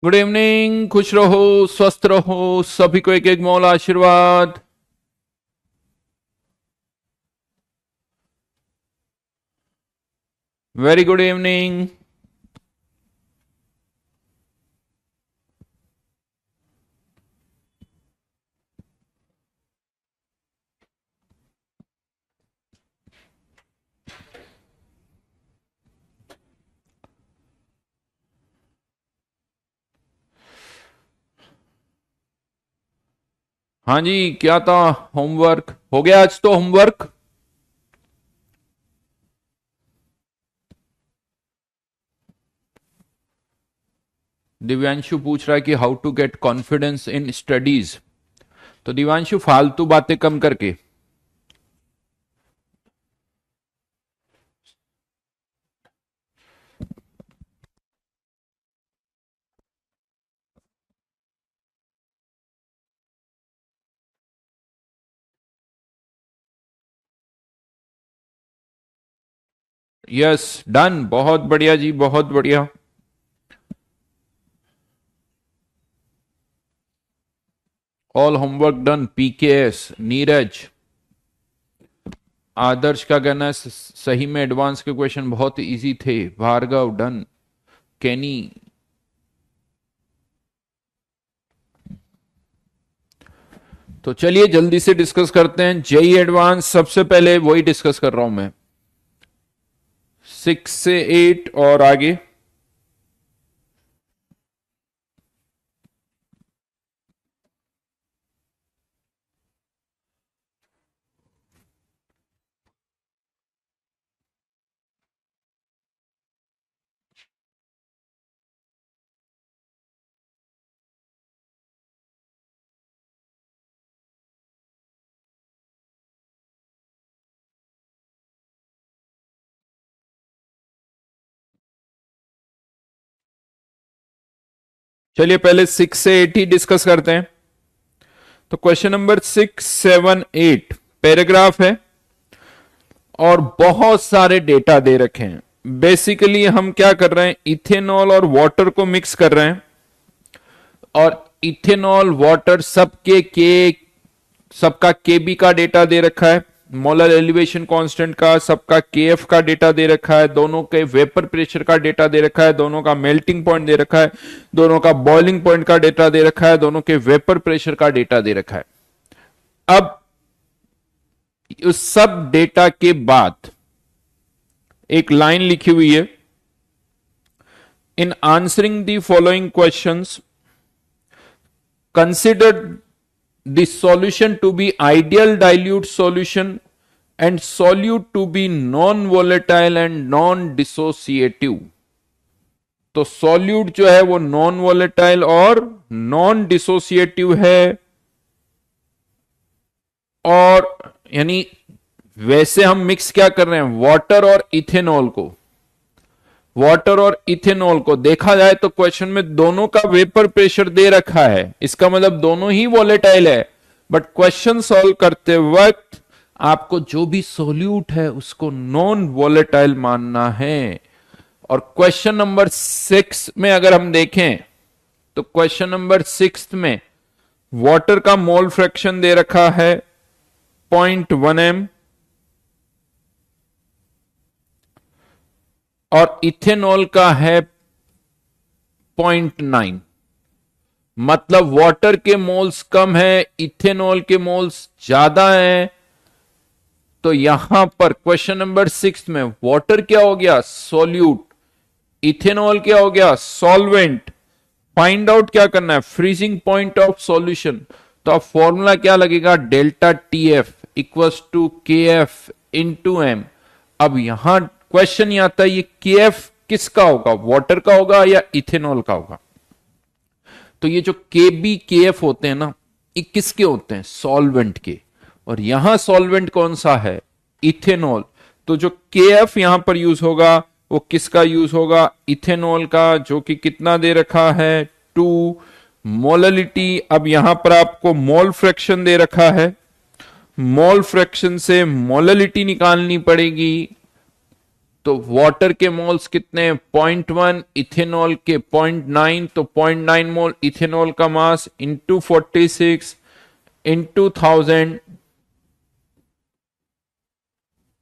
Good evening, खुश रहो, स्वस्थ रहो, सभी को एक एक मोल आशीर्वाद। Very good evening. हाँ जी, क्या था? होमवर्क हो गया आज तो? होमवर्क दिव्यांशु पूछ रहा है कि how to get confidence in studies. तो दिव्यांशु, फालतू बातें कम करके यस, डन, बहुत बढ़िया जी, बहुत बढ़िया। All homework done. PKS, Neeraj, Adarsh का कहना है सही में एडवांस के क्वेश्चन बहुत इजी थे। भार्गव डन। केनी, तो चलिए जल्दी से डिस्कस करते हैं। जेई एडवांस सबसे पहले वही डिस्कस कर रहा हूं मैं, 6 से 8 और आगे। चलिए पहले 6 से 8 ही डिस्कस करते हैं। तो क्वेश्चन नंबर 6, 7, 8 पैराग्राफ है और बहुत सारे डेटा दे रखे हैं। बेसिकली हम क्या कर रहे हैं, इथेनॉल और वाटर को मिक्स कर रहे हैं और इथेनॉल वाटर सबका केबी का डेटा दे रखा है, मोलर एलिवेशन कांस्टेंट का, सबका केएफ का डेटा दे रखा है, दोनों के वेपर प्रेशर का डेटा दे रखा है, दोनों का मेल्टिंग पॉइंट दे रखा है, दोनों का बॉइलिंग पॉइंट का डेटा दे रखा है, दोनों के वेपर प्रेशर का डेटा दे रखा है। अब उस सब डेटा के बाद एक लाइन लिखी हुई है, in answering the following questions consider the solution to be ideal dilute solution and solute to be non-volatile and non-dissociative। तो सॉल्यूट जो है वो नॉन वोलेटाइल और नॉन डिसोसिएटिव है, और यानी वैसे हम मिक्स क्या कर रहे हैं, वाटर और इथेनॉल को। वाटर और इथेनॉल को देखा जाए तो क्वेश्चन में दोनों का वेपर प्रेशर दे रखा है, इसका मतलब दोनों ही वॉलेटाइल है। बट क्वेश्चन सॉल्व करते वक्त आपको जो भी सोल्यूट है उसको नॉन वॉलेटाइल मानना है। और क्वेश्चन नंबर 6 में अगर हम देखें तो क्वेश्चन नंबर 6 में वाटर का मोल फ्रैक्शन दे रखा है 0.1 m और इथेनॉल का है 0.9। मतलब वाटर के मोल्स कम है, इथेनॉल के मोल्स ज्यादा है। तो यहां पर क्वेश्चन नंबर 6 में वाटर क्या हो गया, सॉल्यूट, इथेनॉल क्या हो गया, सॉल्वेंट। फाइंड आउट क्या करना है, फ्रीजिंग पॉइंट ऑफ सॉल्यूशन। तो अब फॉर्मूला क्या लगेगा, delta T F equals to K F into M. अब यहां क्वेश्चन ये आता है, ये के एफ किसका होगा, वाटर का होगा या इथेनॉल का होगा। तो ये जो के बी के एफ होते हैं ना, ये किसके होते हैं, सॉल्वेंट के। और यहां सॉल्वेंट कौन सा है, इथेनॉल। तो जो के एफ यहां पर यूज होगा वो किसका यूज होगा, इथेनॉल का, जो कि कितना दे रखा है 2। मोललिटी, अब यहां पर आपको मोल फ्रैक्शन दे रखा है, मोल फ्रैक्शन से मोललिटी निकालनी पड़ेगी। तो वाटर के मोल्स कितने, 0.1, इथेनॉल के 0.9, तो 0.9 मोल इथेनॉल का मास इंटू 46 इंटू 1000,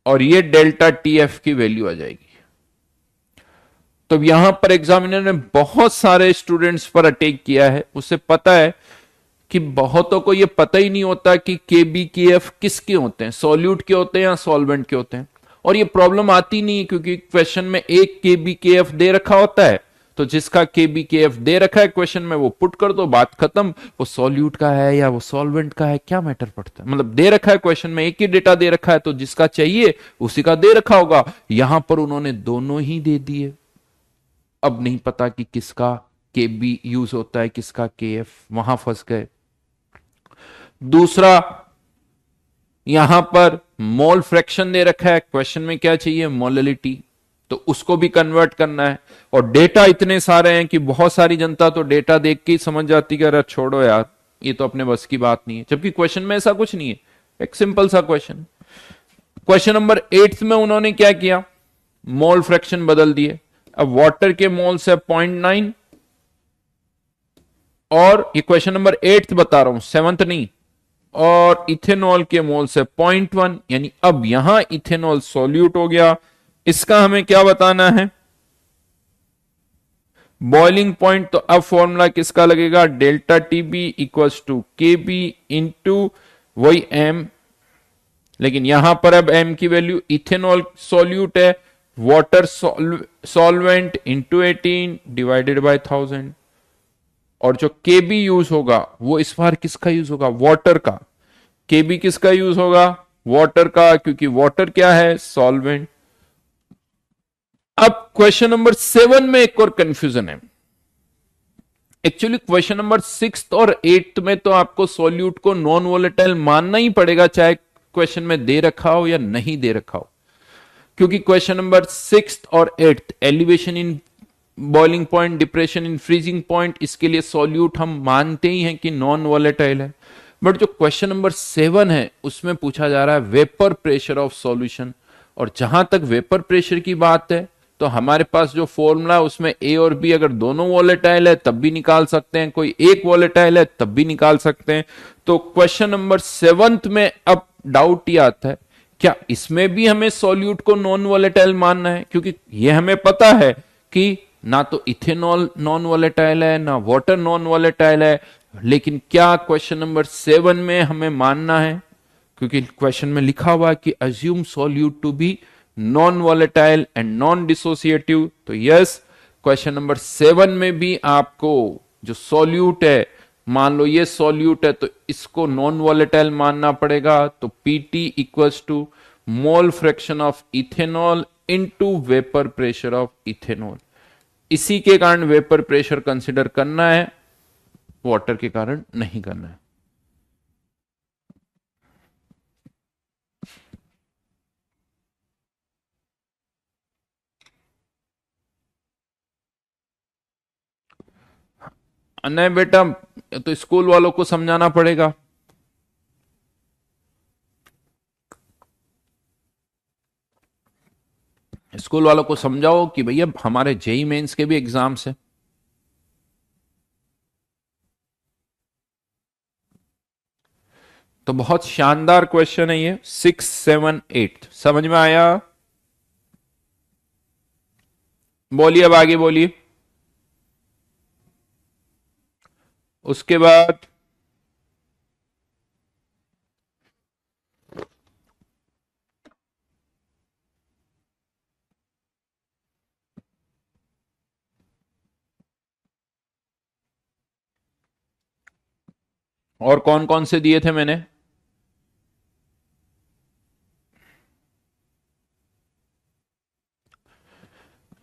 और ये डेल्टा टीएफ की वैल्यू आ जाएगी। तो यहां पर एग्जामिनर ने बहुत सारे स्टूडेंट्स पर अटैक किया है, उसे पता है कि बहुतों को यह पता ही नहीं होता कि केबी के एफ किसके होते हैं, सॉल्यूट के होते हैं या सॉल्वेंट के होते हैं। और ये प्रॉब्लम आती नहीं है क्योंकि क्वेश्चन में एक केबी के एफ दे रखा होता है, तो जिसका केबी के एफ दे रखा है क्वेश्चन में वो पुट कर दो, बात खत्म। वो सॉल्यूट का है या वो सॉल्वेंट का है क्या मैटर पड़ता है, मतलब दे रखा है क्वेश्चन में, एक ही डेटा दे रखा है, तो जिसका चाहिए उसी का दे रखा होगा। यहां पर उन्होंने दोनों ही दे दिए, अब नहीं पता कि किसका केबी यूज होता है किसका केएफ, वहां फंस गए। दूसरा, यहां पर मोल फ्रैक्शन दे रखा है, क्वेश्चन में क्या चाहिए, मोललिटी, तो उसको भी कन्वर्ट करना है। और डेटा इतने सारे हैं कि बहुत सारी जनता तो डेटा देख के ही समझ जाती है, अरे छोड़ो यार ये तो अपने बस की बात नहीं है, जबकि क्वेश्चन में ऐसा कुछ नहीं है, एक सिंपल सा क्वेश्चन। क्वेश्चन नंबर 8 में उन्होंने क्या किया, मोल फ्रैक्शन बदल दिए। अब वाटर के मोल्स है 0.9, और ये क्वेश्चन नंबर 8 बता रहा हूं, 7th नहीं, और इथेनॉल के मोल्स है 0.1, यानी अब यहां इथेनॉल सॉल्यूट हो गया। इसका हमें क्या बताना है, बॉइलिंग पॉइंट, तो अब फॉर्मूला किसका लगेगा, delta TB equals to K B into वही एम, लेकिन यहां पर अब एम की वैल्यू, इथेनॉल सॉल्यूट है, water solvent into 18 divided by 1000, और जो केबी यूज होगा वो इस बार किसका यूज होगा, वाटर का। केबी किसका यूज होगा, वाटर का, क्योंकि वाटर क्या है, सॉल्वेंट। अब क्वेश्चन नंबर 7 में एक और कंफ्यूजन है। एक्चुअली क्वेश्चन नंबर 6 और 8 में तो आपको सॉल्यूट को नॉन वोलेटाइल मानना ही पड़ेगा, चाहे क्वेश्चन में दे रखा हो या नहीं दे रखा हो, क्योंकि क्वेश्चन नंबर 6 और 8 elevation in boiling point, depression in freezing point, इसके लिए सॉल्यूट हम मानते ही हैं कि नॉन वोलेटाइल है। बट जो क्वेश्चन नंबर 7 है उसमें पूछा जा रहा है वेपर प्रेशर ऑफ सॉल्यूशन, और जहां तक वेपर प्रेशर की बात है तो हमारे पास जो फॉर्मूला उसमें ए और बी अगर दोनों वोलेटाइल है तब भी निकाल सकते हैं, कोई एक वोलेटाइल है तब भी निकाल सकते हैं। तो क्वेश्चन नंबर 7 में अब डाउट ये आता है, क्या इसमें भी हमें सॉल्यूट को नॉन वोलेटाइल मानना है, क्योंकि ये हमें पता है कि ना तो इथेनॉल नॉन वोलेटाइल है ना वाटर नॉन वोलेटाइल है, लेकिन क्या क्वेश्चन नंबर 7 में हमें मानना है, क्योंकि क्वेश्चन में लिखा हुआ है कि assume solute to be non volatile and non dissociative. तो यस, क्वेश्चन नंबर 7 में भी आपको जो सॉल्यूट है, मान लो ये सॉल्यूट है तो इसको नॉन वॉलेटाइल मानना पड़ेगा। तो PT equals to mole fraction of ethanol into vapour pressure of ethanol. इसी के कारण वेपर प्रेशर कंसिडर करना है, वाटर के कारण नहीं करना है। नहीं बेटा, तो स्कूल वालों को समझाना पड़ेगा। स्कूल वालों को समझाओ कि भैया हमारे जेई मेंस के भी एग्जाम्स है। तो बहुत शानदार क्वेश्चन है ये, 6, 7, 8 समझ में आया? बोलिए, अब आगे बोलिए। उसके बाद और कौन कौन से दिए थे मैंने?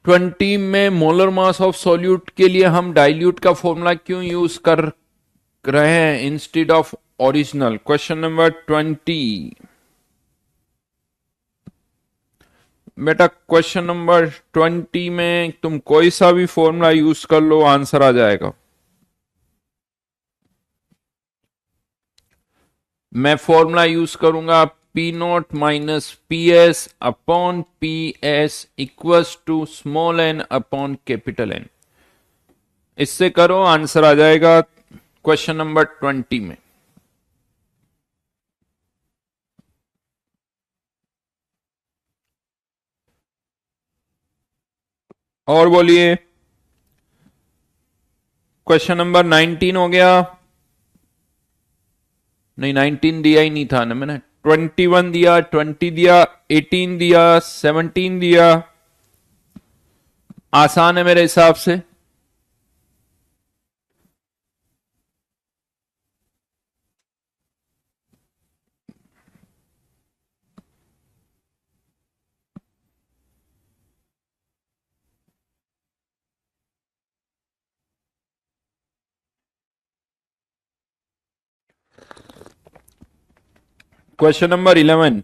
ट्वेंटी में मोलर मास ऑफ सॉल्यूट के लिए हम डाइल्यूट का फॉर्मूला क्यों यूज कर रहे हैं instead of original? Question number 20। बेटा क्वेश्चन नंबर 20 में तुम कोई सा भी फॉर्मूला यूज कर लो, आंसर आ जाएगा। मैं फॉर्मूला यूज करूंगा P naught minus P S upon P S equals to small N upon capital N. इससे करो, आंसर आ जाएगा क्वेश्चन नंबर 20 में। और बोलिए, क्वेश्चन नंबर 19 हो गया। नहीं, 19 दिया ही नहीं था ना मैंने। 21 दिया, 20 दिया, 18 दिया, 17 दिया। आसान है मेरे हिसाब से। Question number 11,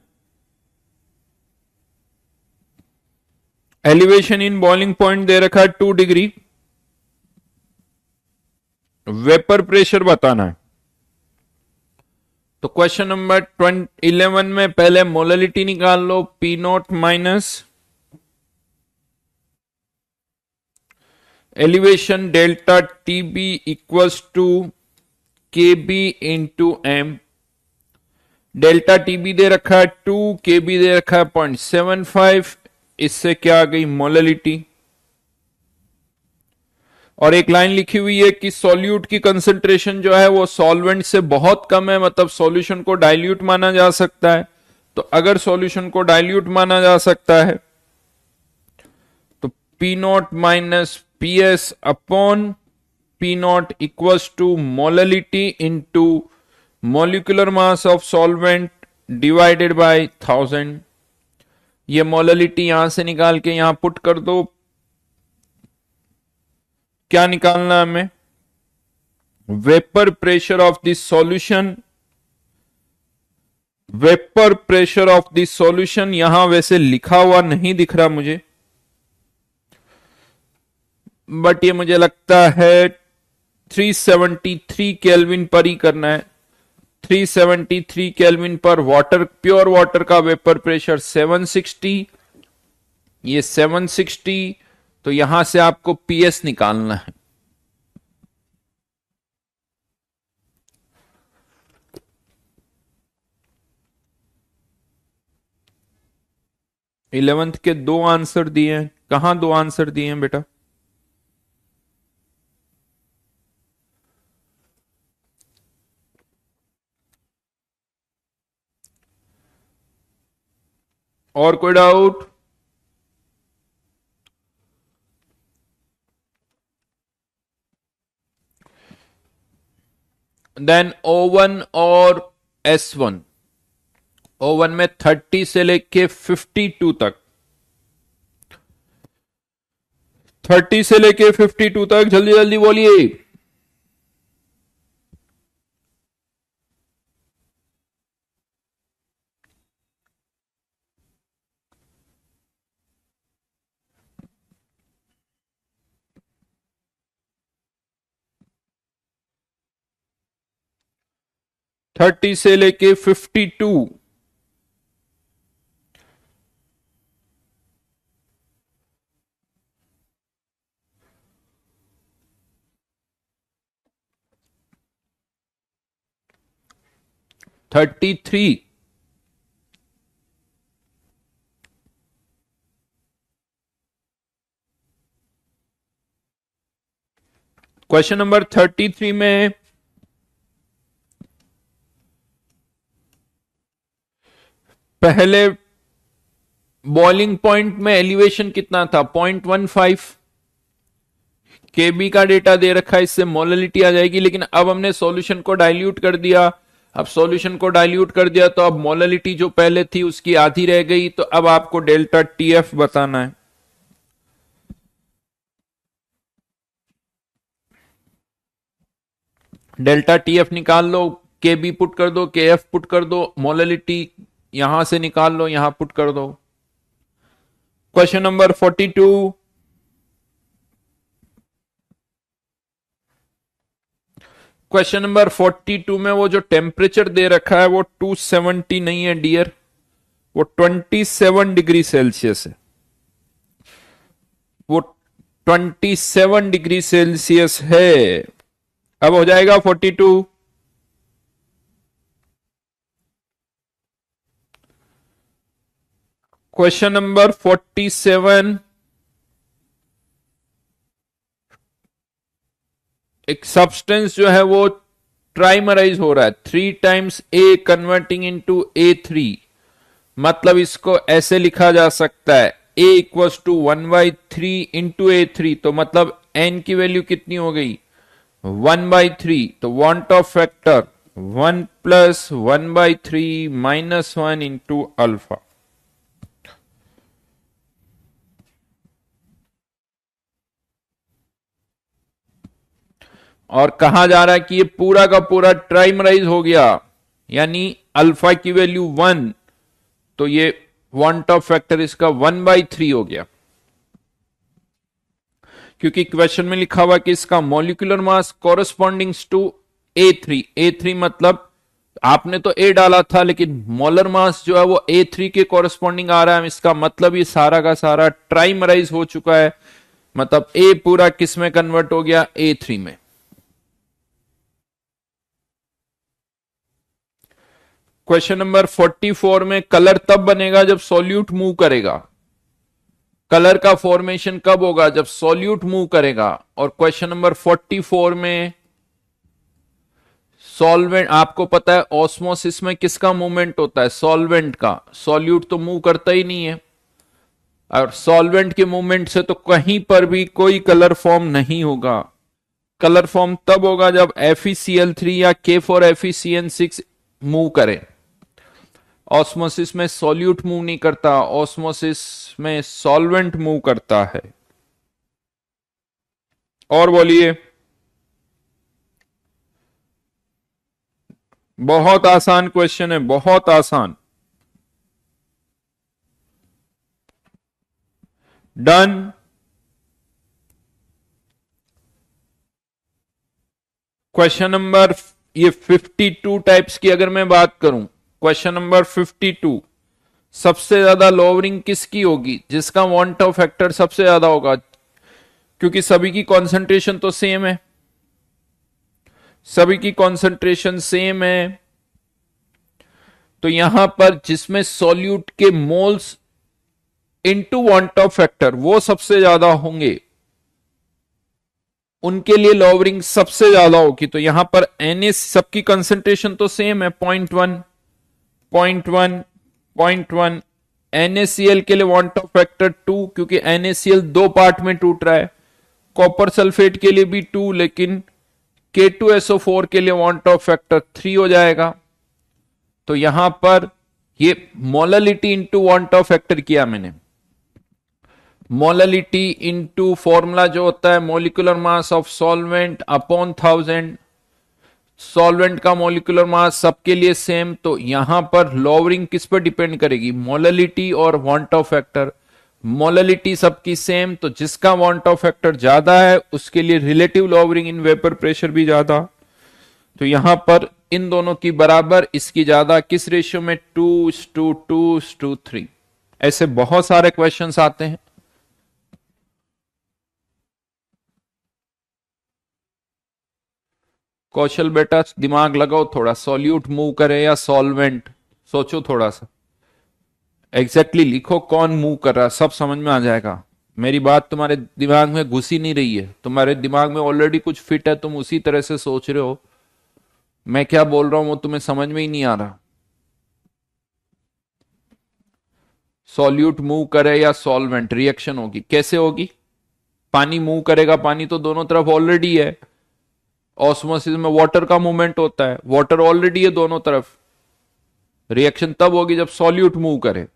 elevation in boiling point दे रखा है 2 डिग्री, वेपर प्रेशर बताना है। तो क्वेश्चन नंबर 11 में पहले मोलरिटी निकाल लो, P naught minus elevation delta TB equals to K B into M. Delta TB दे रखा है 2, के बी दे रखा है 0.75। इससे क्या आ गई, मोलरिटी। और एक लाइन लिखी हुई है कि सॉल्यूट की कंसंट्रेशन जो है वो सॉल्वेंट से बहुत कम है, मतलब सॉल्यूशन को डाइल्यूट माना जा सकता है। तो अगर सॉल्यूशन को डाइल्यूट माना जा सकता है तो P naught minus P S upon P naught equals to molarity into molecular mass of solvent divided by 1000। ये मोलरिटी यहां से निकाल के यहां पुट कर दो। क्या निकालना है हमें, vapour pressure of this solution. Vapour pressure of this solution यहां वैसे लिखा हुआ नहीं दिख रहा मुझे, बट ये मुझे लगता है 373 केल्विन पर ही करना है। 373 केल्विन पर वाटर, प्योर वाटर का वेपर प्रेशर 760, ये 760। तो यहां से आपको पीएस निकालना है। इलेवेंथ के 2 आंसर दिए हैं। कहां 2 आंसर दिए हैं बेटा? और कोई डाउट? देन O1 और S1। O1 में 30 से लेके 52 तक, 30 से लेके 52 तक, जल्दी जल्दी बोलिए। थर्टी से लेके 52। Thirty three. क्वेश्चन नंबर 33 में पहले बॉइलिंग पॉइंट में एलिवेशन कितना था, 0.15। केबी का डेटा दे रखा है, इससे मोलरिटी आ जाएगी। लेकिन अब हमने सॉल्यूशन को डाइल्यूट कर दिया। अब सॉल्यूशन को डाइल्यूट कर दिया तो अब मोलरिटी जो पहले थी उसकी आधी रह गई। तो अब आपको डेल्टा टीएफ बताना है। डेल्टा टीएफ निकाल लो, के बी पुट कर दो, के एफ पुट कर दो, मोलरिटी यहां से निकाल लो, यहां पुट कर दो। क्वेश्चन नंबर 42, क्वेश्चन नंबर 42 में वो जो टेम्परेचर दे रखा है वो 270 नहीं है डियर। वो 27 डिग्री सेल्सियस है, वो 27 डिग्री सेल्सियस है। अब हो जाएगा 42। क्वेश्चन नंबर 47, एक सब्सटेंस जो है वो ट्राइमराइज हो रहा है, 3 टाइम्स ए कन्वर्टिंग इनटू A3। मतलब इसको ऐसे लिखा जा सकता है A equals to 1/3 into A3। तो मतलब n की वैल्यू कितनी हो गई, 1/3। तो want of factor 1 plus 1/3 minus 1 into alpha. और कहा जा रहा है कि ये पूरा का पूरा ट्राइमराइज हो गया, यानी अल्फा की वैल्यू 1, तो ये वांट ऑफ फैक्टर इसका 1/3 हो गया। क्योंकि क्वेश्चन में लिखा हुआ कि इसका molecular mass कॉरेस्पॉन्डिंग्स to A3। A3 मतलब आपने तो A डाला था, लेकिन मोलर मास जो है वो A3 के कॉरेस्पॉन्डिंग आ रहा है। इसका मतलब ये सारा का सारा ट्राइमराइज हो चुका है, मतलब A पूरा किस में कन्वर्ट हो गया, A3 में। क्वेश्चन नंबर 44 में कलर तब बनेगा जब सॉल्यूट मूव करेगा। कलर का फॉर्मेशन कब होगा, जब सॉल्यूट मूव करेगा। और क्वेश्चन नंबर 44 में सॉल्वेंट, आपको पता है ऑस्मोसिस में किसका मूवमेंट होता है, सॉल्वेंट का। सॉल्यूट तो मूव करता ही नहीं है, और सॉल्वेंट के मूवमेंट से तो कहीं पर भी कोई कलर फॉर्म नहीं होगा। कलर फॉर्म तब होगा जब FeCl3 या K4FeCN6 मूव करे। ऑस्मोसिस में सॉल्यूट मूव नहीं करता, ऑस्मोसिस में सॉल्वेंट मूव करता है। और बोलिए, बहुत आसान क्वेश्चन है, बहुत आसान। डन। क्वेश्चन नंबर, ये 52 टाइप्स की अगर मैं बात करूं, क्वेश्चन नंबर 52, सबसे ज्यादा लोअरिंग किसकी होगी, जिसका वांट ऑफ फैक्टर सबसे ज्यादा होगा। क्योंकि सभी की कॉन्सेंट्रेशन तो सेम है, सभी की कॉन्सेंट्रेशन सेम है। तो यहां पर जिसमें सॉल्यूट के moles into want of factor वो सबसे ज्यादा होंगे, उनके लिए लोअरिंग सबसे ज्यादा होगी। तो यहां पर Na सबकी कंसंट्रेशन तो सेम है, 0.1 0.1 0.1। NaCl के लिए वांट ऑफ फैक्टर 2, क्योंकि NaCl 2 पार्ट में टूट रहा है। कॉपर सल्फेट के लिए भी 2, लेकिन K2SO4 के लिए वांट ऑफ फैक्टर 3 हो जाएगा। तो यहां पर ये molality into want of factor किया मैंने। मोललिटी इंटू फॉर्मूला जो होता है molecular mass of solvent upon 1000। Solvent का मोलिकुलर मास सबके लिए सेम, तो यहां पर लोअरिंग किस पर डिपेंड करेगी, मोललिटी और वांट ऑफ फैक्टर। मोललिटी सबकी सेम, तो जिसका वांट ऑफ फैक्टर ज्यादा है उसके लिए relative lowering in vapour pressure भी ज्यादा। तो यहां पर इन दोनों की बराबर, इसकी ज्यादा, किस रेशियो में, 2:2:3। ऐसे बहुत सारे क्वेश्चंस आते हैं। कौशल बेटा दिमाग लगाओ थोड़ा, सॉल्यूट मूव करे या सॉल्वेंट, सोचो थोड़ा सा। एग्जैक्टली लिखो कौन मूव कर रहा है, सब समझ में आ जाएगा। मेरी बात तुम्हारे दिमाग में घुस ही नहीं रही है, तुम्हारे दिमाग में ऑलरेडी कुछ फिट है, तुम उसी तरह से सोच रहे हो। मैं क्या बोल रहा हूं वो तुम्हें समझ में ही नहीं आ रहा। सॉल्यूट मूव करे या सॉल्वेंट, रिएक्शन होगी, कैसे होगी, पानी मूव करेगा, पानी तो दोनों तरफ ऑलरेडी है। ऑस्मोसिस में वाटर का मूवमेंट होता है, वाटर ऑलरेडी है दोनों तरफ। रिएक्शन तब होगी जब सॉल्यूट मूव करे।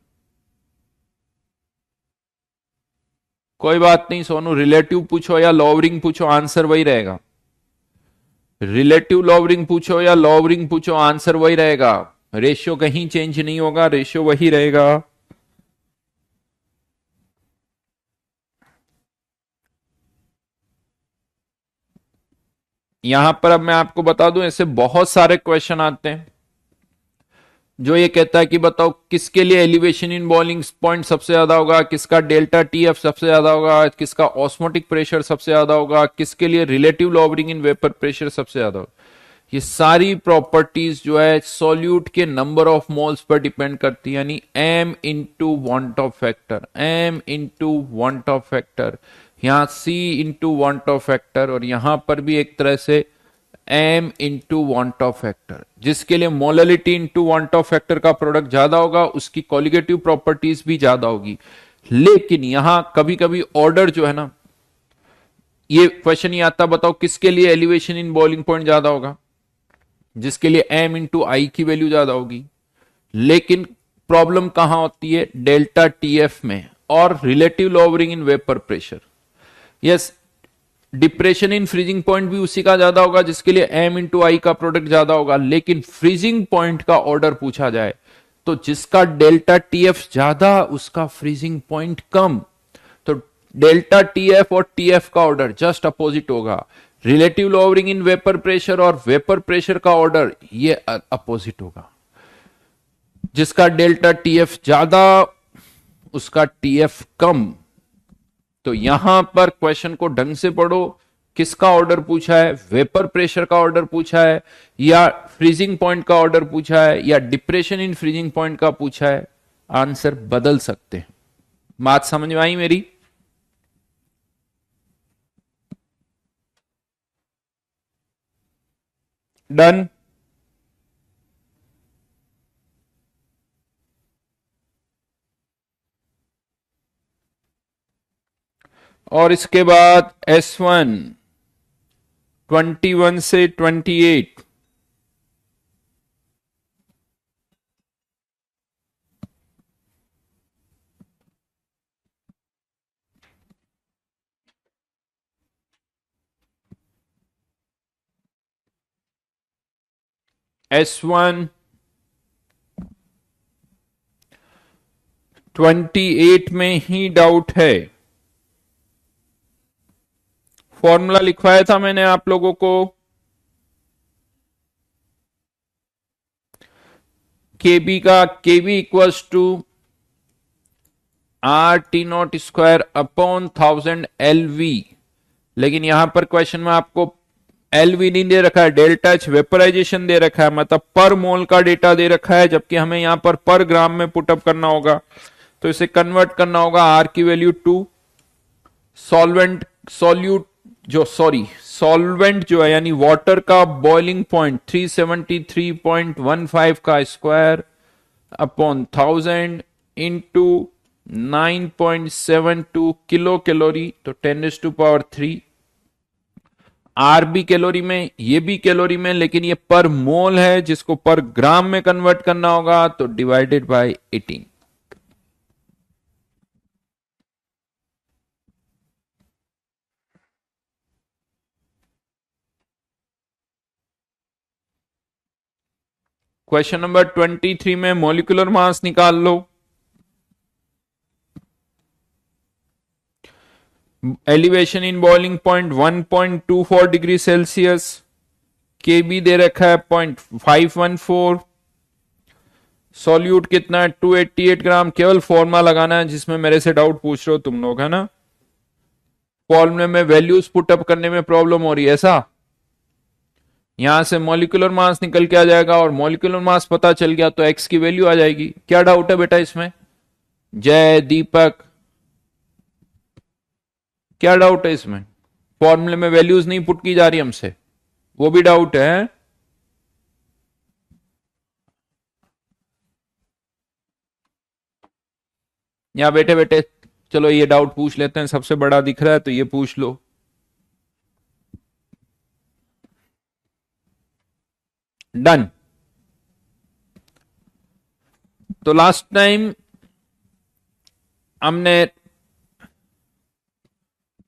कोई बात नहीं सोनू, रिलेटिव पूछो या लोअरिंग पूछो, आंसर वही रहेगा। रिलेटिव लोअरिंग पूछो या लोअरिंग पूछो, आंसर वही रहेगा। रेशियो कहीं चेंज नहीं होगा, रेशियो वही रहेगा। यहां पर अब मैं आपको बता दूं, ऐसे बहुत सारे क्वेश्चन आते हैं। जो ये कहता है कि बताओ किसके लिए एलिवेशन इन बॉइलिंग पॉइंट सबसे ज्यादा होगा, किसका डेल्टा टीएफ सबसे ज्यादा होगा, किसका ऑस्मोटिक प्रेशर सबसे ज्यादा होगा, किसके लिए relative lowering in vapour pressure सबसे ज्यादा होगा। ये सारी प्रॉपर्टीज जो है सॉल्यूट के number of moles per depend करती है, यानी m into want of factor, m into want of factor, यहां c into want of factor, और यहां पर भी एक तरह से m into want of factor. जिसके लिए molality into want of factor का प्रोडक्ट ज्यादा होगा उसकी कॉलिगेटिव प्रॉपर्टीज भी ज्यादा होगी। लेकिन यहां कभी कभी ऑर्डर जो है ना, ये क्वेश्चन ही आता, बताओ किसके लिए एलिवेशन इन बॉइलिंग पॉइंट ज्यादा होगा, जिसके लिए m इंटू आई की वैल्यू ज्यादा होगी। लेकिन प्रॉब्लम कहां होती है, डेल्टा टीएफ में और relative lowering in vapour pressure. Yes, depression in freezing point भी उसी का ज्यादा होगा जिसके लिए m इंटू आई का प्रोडक्ट ज्यादा होगा। लेकिन फ्रीजिंग पॉइंट का ऑर्डर पूछा जाए तो जिसका डेल्टा टीएफ ज्यादा उसका फ्रीजिंग पॉइंट कम। तो डेल्टा टीएफ और टीएफ का ऑर्डर जस्ट अपोजिट होगा। Relative lowering in vapour pressure और वेपर प्रेशर का ऑर्डर ये अपोजिट होगा। जिसका डेल्टा टीएफ ज्यादा उसका टीएफ कम। तो यहां पर क्वेश्चन को ढंग से पढ़ो, किसका ऑर्डर पूछा है, वेपर प्रेशर का ऑर्डर पूछा है या फ्रीजिंग पॉइंट का ऑर्डर पूछा है या डिप्रेशन इन फ्रीजिंग पॉइंट का पूछा है, आंसर बदल सकते हैं। बात समझ में आई मेरी? डन। और इसके बाद S1 21 से 28, S1 28 में ही डाउट है। फॉर्मूला लिखवाया था मैंने आप लोगों को, केबी का, KB equals to R T naught square upon 1000 LV. लेकिन यहां पर क्वेश्चन में आपको एलवी नहीं दे रखा है, डेल्टा एच वेपराइजेशन दे रखा है, मतलब पर मोल का डेटा दे रखा है, जबकि हमें यहां पर ग्राम में पुटअप करना होगा। तो इसे कन्वर्ट करना होगा आर की वैल्यू टू सॉल्वेंट, सॉल्वेंट जो है यानी वाटर का बॉइलिंग पॉइंट 373.15 का square upon 1000 into 9.72 kilo calorie, तो 10⁻³ आर भी कैलोरी में, ये भी कैलोरी में, लेकिन ये पर मोल है जिसको पर ग्राम में कन्वर्ट करना होगा, तो डिवाइडेड बाय 18। क्वेश्चन नंबर 23 में मॉलिक्यूलर मास निकाल लो। Elevation in boiling point 1.24 degree Celsius, KB दे रखा है 0.514, सॉल्यूट कितना है 288 ग्राम। केवल फॉर्मूला लगाना है जिसमें मेरे से डाउट पूछ रहे हो तुम लोग, है ना। फॉर्मूले में वैल्यूज पुटअप करने में प्रॉब्लम हो रही है ऐसा। यहां से मॉलिक्यूलर मास निकल के आ जाएगा और मॉलिक्यूलर मास पता चल गया तो एक्स की वैल्यू आ जाएगी। क्या डाउट है बेटा इसमें? जय दीपक, क्या डाउट है इसमें? फॉर्मूले में वैल्यूज नहीं पुट की जा रही हमसे, वो भी डाउट है? यहां बैठे बैठे चलो ये डाउट पूछ लेते हैं, सबसे बड़ा दिख रहा है तो ये पूछ लो। डन। तो लास्ट टाइम हमने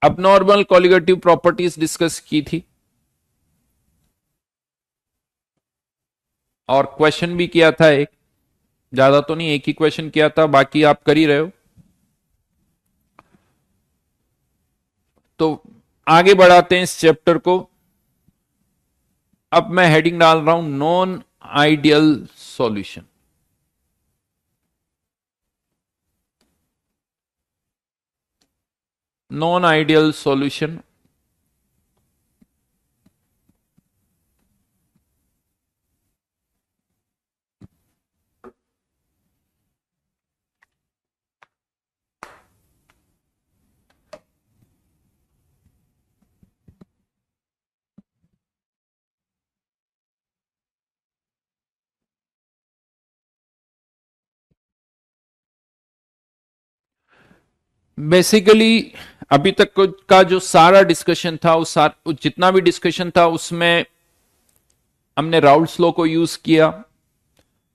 अबनॉर्मल कॉलिगेटिव प्रॉपर्टीज डिस्कस की थी और क्वेश्चन भी किया था एक, ज्यादा तो नहीं, एक ही क्वेश्चन किया था, बाकी आप कर ही रहे हो। तो आगे बढ़ाते हैं इस चैप्टर को। अब मैं हेडिंग डाल रहा हूं non ideal solution. Non ideal solution. Basically अभी तक का जो सारा डिस्कशन था, जितना भी डिस्कशन था उसमें हमने राउल्ट्स लॉ को यूज किया।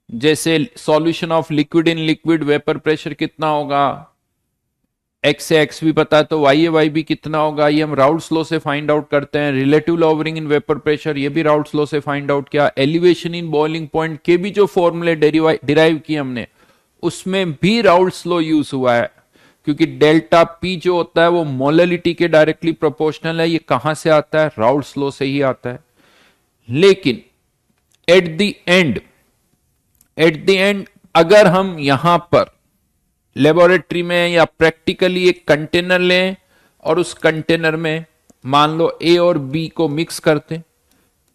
जैसे solution of liquid in liquid vapour pressure कितना होगा, एक्स से एक्स भी पता है तो वाई ए वाई भी कितना होगा, ये हम राउल्ट्स लॉ से फाइंड आउट करते हैं। Relative lowering in vapour pressure, ये भी राउल्ट्स लॉ से फाइंड आउट किया। एलिवेशन इन बॉइलिंग पॉइंट के भी जो फॉर्मूले डिराइव किए हमने, उसमें भी राउल्ट्स लॉ यूज हुआ है, क्योंकि डेल्टा पी जो होता है वो मोलरिटी के डायरेक्टली प्रोपोर्शनल है। ये कहां से आता है? राउल्ट्स लॉ से ही आता है। लेकिन एट द एंड अगर हम यहां पर लेबोरेटरी में या प्रैक्टिकली एक कंटेनर लें और उस कंटेनर में मान लो ए और बी को मिक्स करते,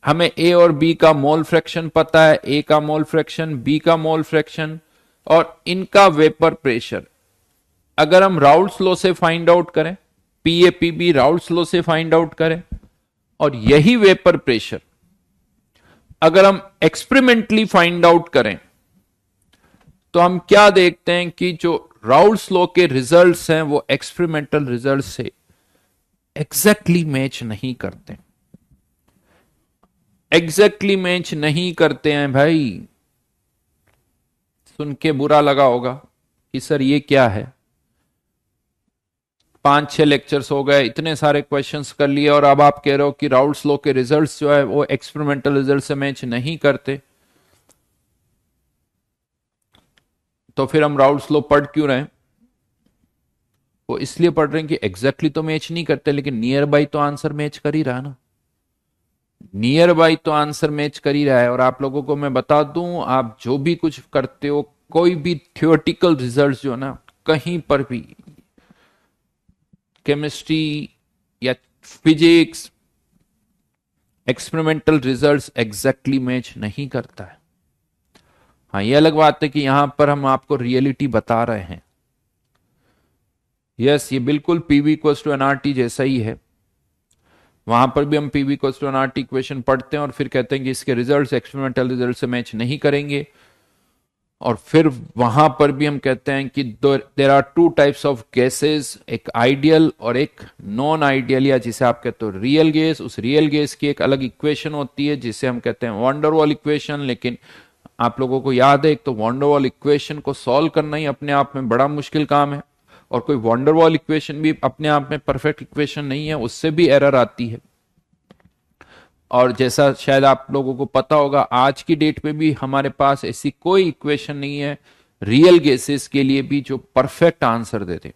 हमें ए और बी का मोल फ्रैक्शन पता है, ए का मोल फ्रैक्शन, बी का मोल फ्रैक्शन, और इनका वेपर प्रेशर अगर हम राउल्ट्स लॉ से फाइंड आउट करें, P A P B Raoult's law से फाइंड आउट करें, और यही वेपर प्रेशर अगर हम एक्सपेरिमेंटली फाइंड आउट करें, तो हम क्या देखते हैं कि जो राउल्ट्स लॉ के रिजल्ट्स हैं वो एक्सपेरिमेंटल रिजल्ट से एग्जैक्टली मैच नहीं करते। एग्जैक्टली मैच नहीं करते हैं भाई। सुन के बुरा लगा होगा कि सर ये क्या है, 5-6 लेक्चर्स हो गए, इतने सारे क्वेश्चंस कर लिए, और अब आप कह रहे हो कि राउल्ट्स लॉ के रिजल्ट्स जो है वो एक्सपेरिमेंटल रिजल्ट से मैच नहीं करते। तो फिर हम राउल्ट्स लॉ पढ़ क्यों रहे हैं? वो इसलिए पढ़ रहे हैं कि एग्जैक्टली तो मैच नहीं करते, लेकिन नियर बाई तो आंसर मैच कर ही रहा ना। नियर बाई तो आंसर मैच कर ही रहा है। और आप लोगों को मैं बता दूं, आप जो भी कुछ करते हो, कोई भी थियोरेटिकल रिजल्ट जो है ना, कहीं पर भी केमिस्ट्री या physics, experimental results exactly match नहीं करता है। हाँ, ये अलग बात है कि यहां पर हम आपको रियलिटी बता रहे हैं। यस, ये बिल्कुल पीवी इक्वल्स टू एनआरटी जैसा ही है। वहां पर भी हम PV equals to NRT equation पढ़ते हैं और फिर कहते हैं कि इसके रिजल्ट्स एक्सपेरिमेंटल रिजल्ट से मैच नहीं करेंगे। और फिर वहां पर भी हम कहते हैं कि there are two types of gases, एक आइडियल और एक नॉन आइडियल, या जिसे आप कहते हो रियल गैस। उस रियल गैस की एक अलग इक्वेशन होती है जिसे हम कहते हैं वॉन डेर वाल इक्वेशन। लेकिन आप लोगों को याद है, एक तो वॉन डेर वाल इक्वेशन को सॉल्व करना ही अपने आप में बड़ा मुश्किल काम है, और कोई वॉन डेर वाल इक्वेशन भी अपने आप में परफेक्ट इक्वेशन नहीं है, उससे भी एरर आती है। और जैसा शायद आप लोगों को पता होगा, आज की डेट में भी हमारे पास ऐसी कोई इक्वेशन नहीं है रियल गैसेस के लिए भी जो परफेक्ट आंसर दे दे।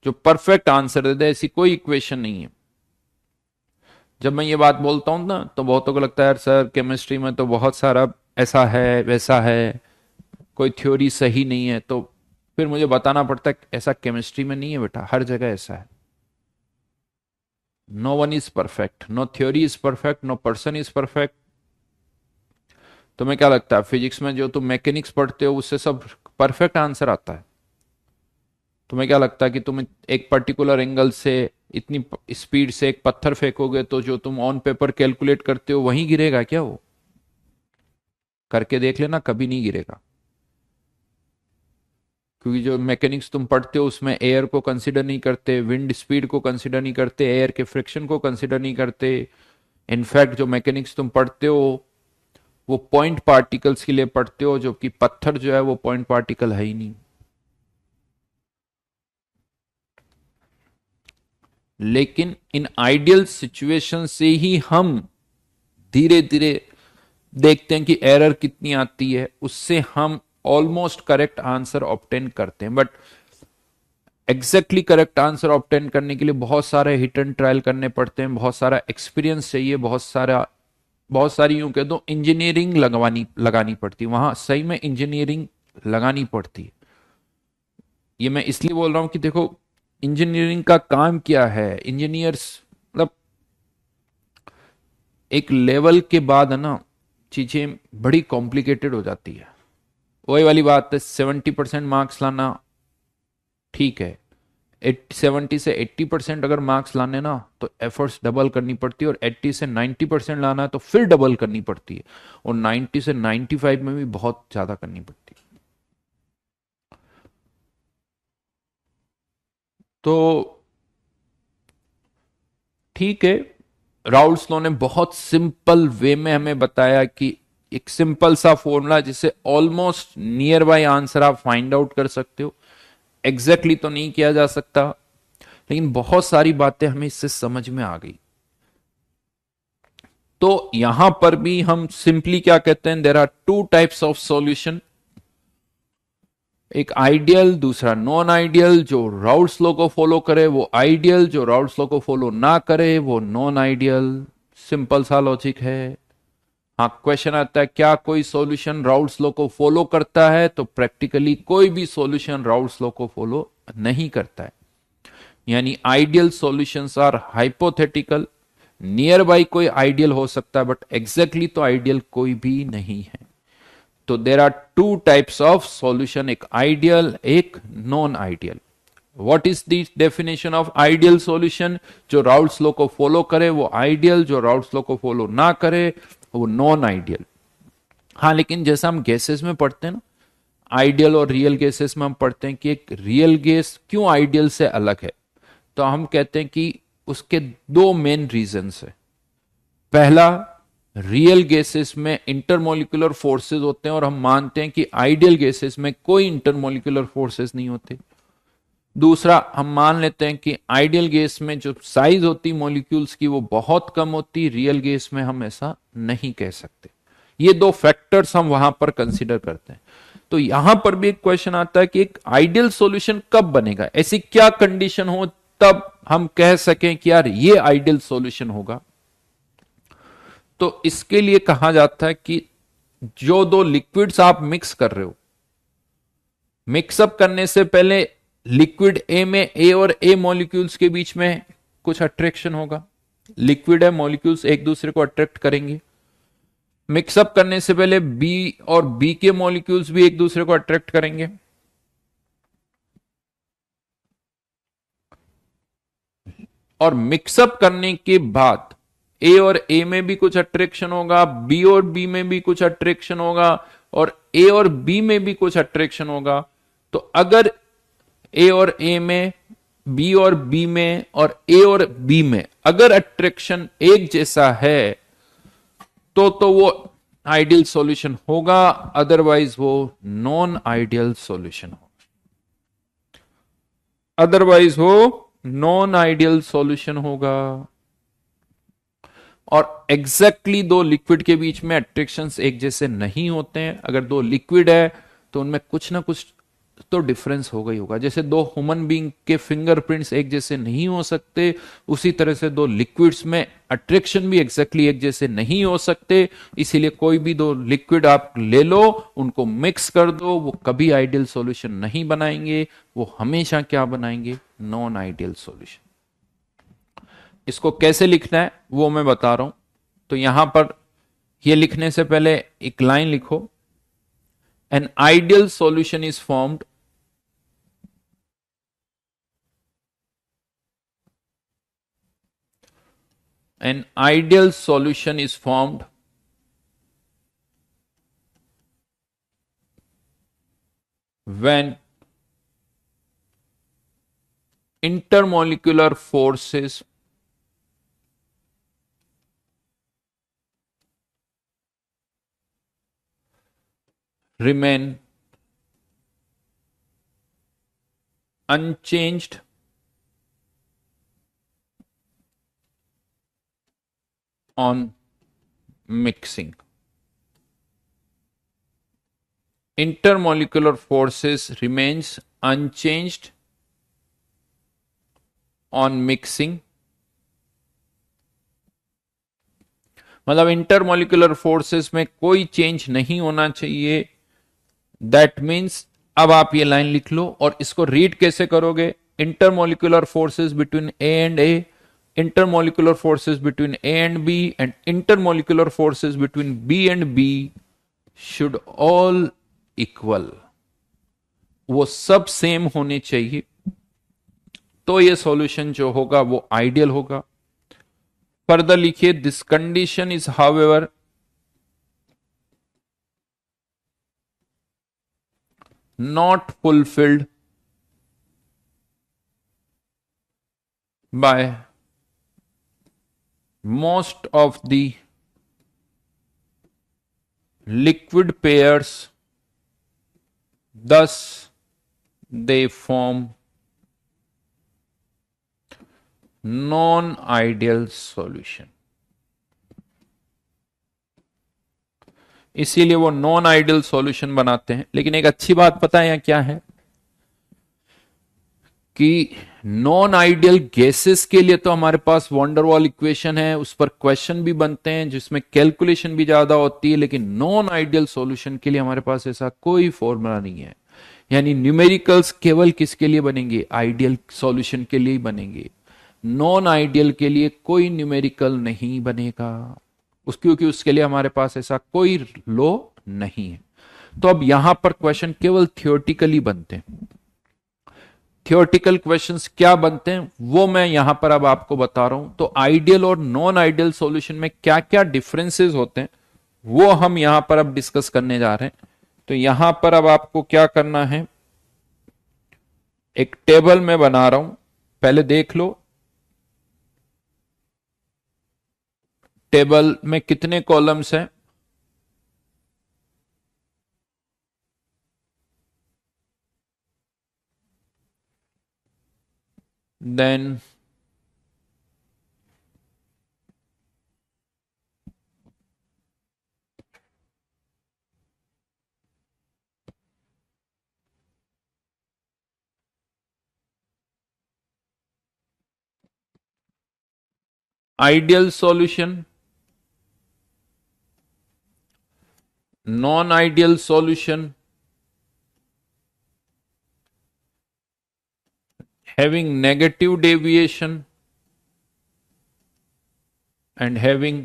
जो परफेक्ट आंसर दे दे ऐसी कोई इक्वेशन नहीं है। जब मैं ये बात बोलता हूं ना, तो बहुतों को लगता है यार सर केमिस्ट्री में तो बहुत सारा ऐसा है वैसा है, कोई थ्योरी सही नहीं है। तो फिर मुझे बताना पड़ता है ऐसा केमिस्ट्री में नहीं है बेटा, हर जगह ऐसा है। No one is perfect, no theory is perfect, no person is perfect. तुम्हें क्या लगता है फिजिक्स में जो तुम मैकेनिक्स पढ़ते हो उससे सब परफेक्ट आंसर आता है? तुम्हें क्या लगता है कि तुम एक पर्टिकुलर एंगल से इतनी स्पीड से एक पत्थर फेंकोगे तो जो तुम ऑन पेपर कैलकुलेट करते हो वहीं गिरेगा क्या? वो करके देख लेना, कभी नहीं गिरेगा। क्योंकि जो मैकेनिक्स तुम पढ़ते हो उसमें एयर को कंसीडर नहीं करते, विंड स्पीड को कंसीडर नहीं करते, एयर के फ्रिक्शन को कंसीडर नहीं करते। इनफैक्ट जो मैकेनिक्स तुम पढ़ते हो वो पॉइंट पार्टिकल्स के लिए पढ़ते हो, जो कि पत्थर जो है वो पॉइंट पार्टिकल है ही नहीं। लेकिन इन आइडियल सिचुएशन से ही हम धीरे धीरे देखते हैं कि एरर कितनी आती है, उससे हम ऑलमोस्ट करेक्ट आंसर ऑब्टेन करते हैं। But exactly correct answer obtain करने के लिए बहुत सारे हिट एंड ट्रायल करने पड़ते हैं, बहुत सारा एक्सपीरियंस चाहिए, बहुत सारी यूं कह दो इंजीनियरिंग लगानी पड़ती है। वहां सही में इंजीनियरिंग लगानी पड़ती है। ये मैं इसलिए बोल रहा हूं कि देखो, इंजीनियरिंग का काम क्या है, इंजीनियर्स मतलब एक लेवल के बाद है ना चीजें बड़ी कॉम्प्लिकेटेड हो जाती है। वही वाली बात है, 70% मार्क्स लाना ठीक है, 70 से 80% अगर मार्क्स लाने ना तो एफर्ट्स डबल करनी पड़ती है, और 80 से 90% लाना है तो फिर डबल करनी पड़ती है, और 90 से 95 में भी बहुत ज्यादा करनी पड़ती है। तो ठीक है, राउल्स लॉ ने बहुत सिंपल वे में हमें बताया कि एक सिंपल सा फॉर्मूला जिसे ऑलमोस्ट नियर बाय आंसर आप फाइंड आउट कर सकते हो। एग्जैक्टली तो नहीं किया जा सकता, लेकिन बहुत सारी बातें हमें इससे समझ में आ गई। तो यहां पर भी हम सिंपली क्या कहते हैं, there are two types of solution, एक आइडियल दूसरा नॉन आइडियल। जो राउल्स लॉ को फॉलो करे वो आइडियल, जो राउल्स लॉ को फॉलो ना करे वो नॉन आइडियल। सिंपल सा लॉजिक है। हाँ, क्वेश्चन आता है क्या कोई सॉल्यूशन राउल्स लॉ को फॉलो करता है, तो प्रैक्टिकली कोई भी सॉल्यूशन राउल्स लॉ को फॉलो नहीं करता है। यानी ideal solutions are hypothetical, near by कोई आइडियल हो सकता है बट एग्जैक्टली तो आइडियल कोई भी नहीं है। तो there are two types of solution, एक आइडियल एक non ideal. What is the definition of ideal solution? जो राउल्स लॉ को फॉलो करे वो आइडियल, जो राउल्स लॉ को फॉलो ना करे वो नॉन आइडियल। हाँ, लेकिन जैसा हम गैसेस में पढ़ते हैं ना, आइडियल और रियल गैसेस में हम पढ़ते हैं कि एक रियल गैस क्यों आइडियल से अलग है, तो हम कहते हैं कि उसके दो मेन रीजंस है। पहला, रियल गैसेस में इंटरमोलिकुलर फोर्सेस होते हैं और हम मानते हैं कि आइडियल गैसेस में कोई इंटरमोलिकुलर फोर्सेस नहीं होते। दूसरा, हम मान लेते हैं कि आइडियल गैस में जो साइज होती मॉलिक्यूल्स की वो बहुत कम होती, रियल गैस में हम ऐसा नहीं कह सकते। ये दो फैक्टर्स हम वहां पर कंसीडर करते हैं। तो यहां पर भी एक क्वेश्चन आता है कि एक आइडियल सॉल्यूशन कब बनेगा, ऐसी क्या कंडीशन हो तब हम कह सकें कि यार ये आइडियल सॉल्यूशन होगा। तो इसके लिए कहा जाता है कि जो दो लिक्विड्स आप मिक्स कर रहे हो, मिक्सअप करने से पहले लिक्विड ए में ए और ए मॉलिक्यूल्स के बीच में कुछ अट्रैक्शन होगा। लिक्विड है, मॉलिक्यूल्स एक दूसरे को अट्रैक्ट करेंगे। मिक्सअप करने से पहले बी और बी के मॉलिक्यूल्स भी एक दूसरे को अट्रैक्ट करेंगे। और मिक्सअप करने के बाद ए और ए में भी कुछ अट्रैक्शन होगा, बी और बी में भी कुछ अट्रैक्शन होगा, और ए और बी में भी कुछ अट्रैक्शन होगा। तो अगर ए और ए में, बी और बी में और ए और बी में अगर अट्रैक्शन एक जैसा है तो वो आइडियल सॉल्यूशन होगा, अदरवाइज वो नॉन आइडियल सॉल्यूशन होगा। अदरवाइज वो नॉन आइडियल सॉल्यूशन होगा। और एग्जैक्टली दो लिक्विड के बीच में अट्रैक्शंस एक जैसे नहीं होते हैं। अगर दो लिक्विड है तो उनमें कुछ ना कुछ तो डिफरेंस होगा ही होगा। जैसे दो ह्यूमन बीइंग के फिंगरप्रिंट्स एक जैसे नहीं हो सकते, उसी तरह से दो लिक्विड्स में अट्रैक्शन भी एग्जैक्टली एक जैसे नहीं हो सकते। इसीलिए कोई भी दो लिक्विड आप ले लो, उनको मिक्स कर दो, वो कभी आइडियल सॉल्यूशन नहीं बनाएंगे, वो हमेशा क्या बनाएंगे, नॉन आइडियल सॉल्यूशन। इसको कैसे लिखना है वो मैं बता रहा हूं। तो यहां पर ये लिखने से पहले एक लाइन लिखो, an ideal solution is formed an ideal solution is formed when intermolecular forces remain unchanged on mixing. Intermolecular forces remains unchanged on mixing. मतलब इंटरमोलिकुलर फोर्सेस में कोई चेंज नहीं होना चाहिए। दैट मीन्स, अब आप ये लाइन लिख लो और इसको रीड कैसे करोगे, intermolecular forces between A and A, intermolecular forces between A and B, and intermolecular forces between B and B should all equal. वो सब सेम होने चाहिए, तो ये सॉल्यूशन जो होगा वो आइडियल होगा. फर्दर लिखिए, this condition is however not fulfilled by most of the liquid pairs, thus they form non-ideal solution. इसीलिए वो नॉन आइडियल सॉल्यूशन बनाते हैं. लेकिन एक अच्छी बात पता है यहाँ क्या है कि नॉन आइडियल गैसेस के लिए तो हमारे पास वॉन्डरवॉल इक्वेशन है, उस पर क्वेश्चन भी बनते हैं जिसमें कैलकुलेशन भी ज्यादा होती है. लेकिन नॉन आइडियल सॉल्यूशन के लिए हमारे पास ऐसा कोई फॉर्मूला नहीं है. यानी न्यूमेरिकल्स केवल किसके लिए बनेंगे? आइडियल सॉल्यूशन के लिए ही बनेंगे. नॉन आइडियल के लिए कोई न्यूमेरिकल नहीं बनेगा, क्योंकि उसके लिए हमारे पास ऐसा कोई लॉ नहीं है. तो अब यहां पर क्वेश्चन केवल थियोरेटिकली बनते हैं. थियोरेटिकल क्वेश्चंस क्या बनते हैं वो मैं यहां पर अब आपको बता रहा हूं. तो आइडियल और नॉन आइडियल सॉल्यूशन में क्या क्या डिफरेंसेस होते हैं वो हम यहां पर अब डिस्कस करने जा रहे हैं. तो यहां पर अब आपको क्या करना है, एक टेबल में बना रहा हूं, पहले देख लो टेबल में कितने कॉलम्स हैं. Then ideal solution, non-ideal solution, having negative deviation and having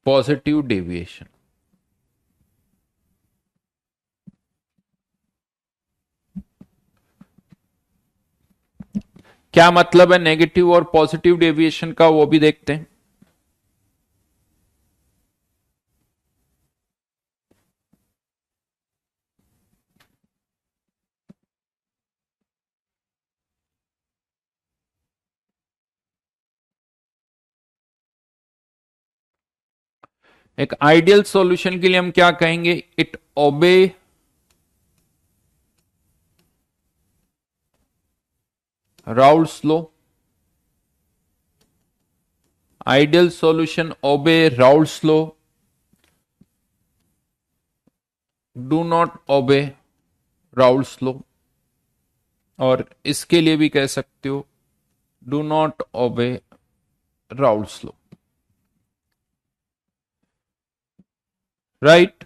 positive deviation. क्या मतलब है नेगेटिव और पॉजिटिव डेविएशन का वो भी देखते हैं. एक आइडियल सॉल्यूशन के लिए हम क्या कहेंगे, it obey Raoult's law. Ideal solution obey Raoult's law, do not obey Raoult's law. और इसके लिए भी कह सकते हो do not obey Raoult's law. Right.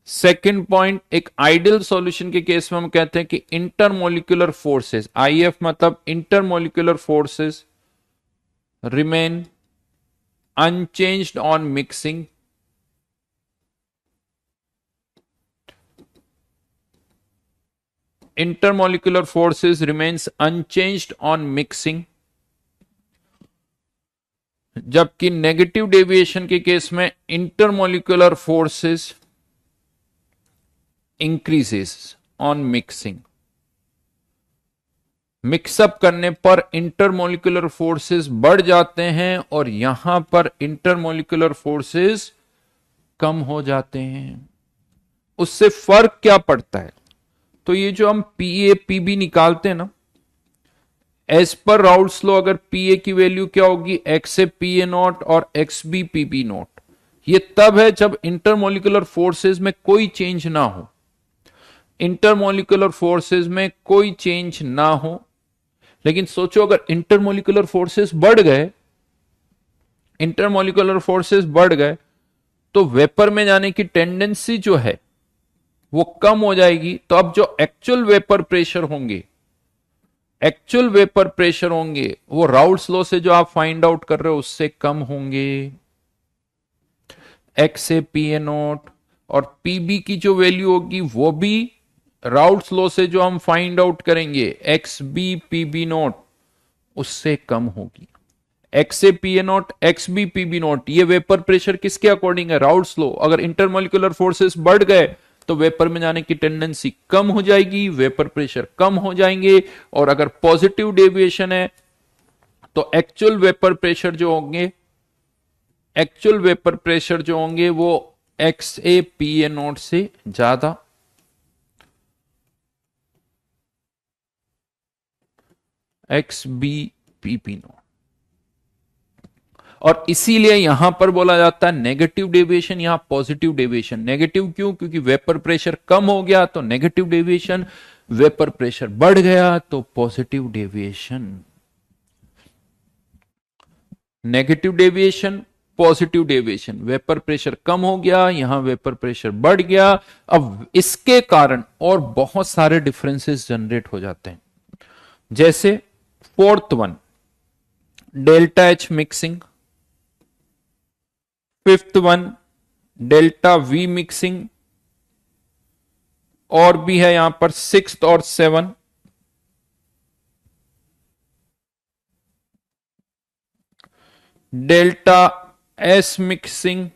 Second point, एक आइडियल सॉल्यूशन के केस में हम कहते हैं कि इंटरमोलिकुलर फोर्सेस, आईएफ मतलब intermolecular forces remain unchanged on mixing. intermolecular forces remains unchanged on mixing, जबकि नेगेटिव डेविएशन के केस में intermolecular forces increases on mixing. Mix up करने पर इंटरमोलिकुलर फोर्सेस बढ़ जाते हैं और यहां पर इंटरमोलिकुलर फोर्सेस कम हो जाते हैं. उससे फर्क क्या पड़ता है, तो ये जो हम पीए पीबी निकालते हैं ना, एज पर राउल्स लॉ अगर पीए की वैल्यू क्या होगी, एक्स ए पीए नॉट और एक्स बी पीबी नॉट. ये तब है जब इंटरमोलिकुलर फोर्सेस में कोई चेंज ना हो. इंटरमोलिकुलर फोर्सेस में कोई चेंज ना हो. लेकिन सोचो अगर इंटरमोलिकुलर फोर्सेस बढ़ गए, इंटरमोलिकुलर फोर्सेस बढ़ गए तो वेपर में जाने की टेंडेंसी जो है वो कम हो जाएगी। तो अब जो एक्चुअल वेपर प्रेशर होंगे, एक्चुअल वेपर प्रेशर होंगे वो राउल्ट्स लॉ से जो आप फाइंड आउट कर रहे हो उससे कम होंगे। X A P A note और पीबी की जो वैल्यू होगी वो भी राउल्ट्स लॉ से जो हम फाइंड आउट करेंगे X B P B naught उससे कम होगी। X A P A naught X B P B naught, ये वेपर प्रेशर किसके अकॉर्डिंग है? Raoult's law. अगर इंटरमोलिकुलर फोर्सेस बढ़ गए तो वेपर में जाने की टेंडेंसी कम हो जाएगी, वेपर प्रेशर कम हो जाएंगे। और अगर पॉजिटिव डेविएशन है तो एक्चुअल वेपर प्रेशर जो होंगे, एक्चुअल वेपर प्रेशर जो होंगे वो X A P A naught से ज्यादा, X B P P naught. और इसीलिए यहां पर बोला जाता है नेगेटिव डेविएशन, यहां पॉजिटिव डेविएशन। नेगेटिव क्यों? क्योंकि वेपर प्रेशर कम हो गया तो नेगेटिव डेविएशन, वेपर प्रेशर बढ़ गया तो positive deviation. Negative deviation, positive deviation. Vapour pressure कम हो गया, यहां वेपर प्रेशर बढ़ गया। अब इसके कारण और बहुत सारे डिफरेंसेस जनरेट हो जाते हैं। जैसे fourth one, delta H mixing. Fifth one, delta V mixing. और भी है यहां पर सिक्स्थ और seven. Delta S mixing,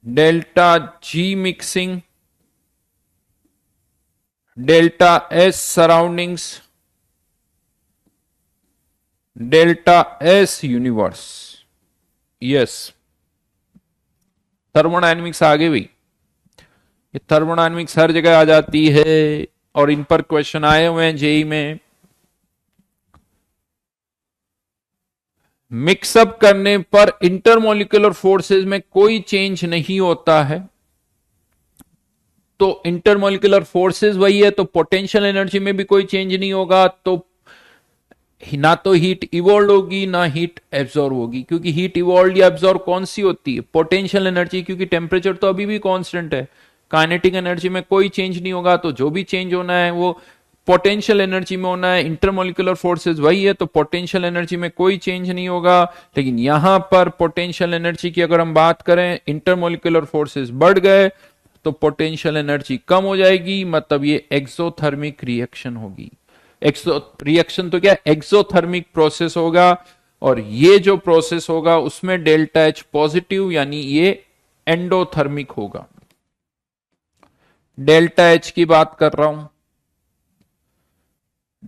delta G mixing, delta S surroundings, delta S universe. Yes, thermodynamics आ गई भाई। ये थर्मोडायनेमिक्स हर जगह आ जाती है और इन पर क्वेश्चन आए हुए हैं जेई में। मिक्सअप करने पर इंटरमोलिकुलर फोर्सेस में कोई चेंज नहीं होता है। तो इंटरमोलिकुलर फोर्सेस वही है तो पोटेंशियल एनर्जी में भी कोई चेंज नहीं होगा। तो ना तो हीट इवॉल्व होगी ना हीट एब्जॉर्ब होगी, क्योंकि हीट इवॉल्व या एब्जॉर्ब कौन सी होती है? पोटेंशियल एनर्जी, क्योंकि टेम्परेचर तो अभी भी कांस्टेंट है। काइनेटिक एनर्जी में कोई चेंज नहीं होगा, तो जो भी चेंज होना है वो पोटेंशियल एनर्जी में होना है। इंटरमोलिकुलर फोर्सेस वही है तो पोटेंशियल एनर्जी में कोई चेंज नहीं होगा। लेकिन यहां पर पोटेंशियल एनर्जी की अगर हम बात करें, इंटरमोलिकुलर फोर्सेस बढ़ गए तो पोटेंशियल एनर्जी कम हो जाएगी, मतलब ये एक्सोथर्मिक रिएक्शन होगी। रिएक्शन तो क्या, एक्सोथर्मिक प्रोसेस होगा। और ये जो प्रोसेस होगा उसमें डेल्टा एच पॉजिटिव, यानी ये एंडोथर्मिक होगा। डेल्टा एच की बात कर रहा हूं।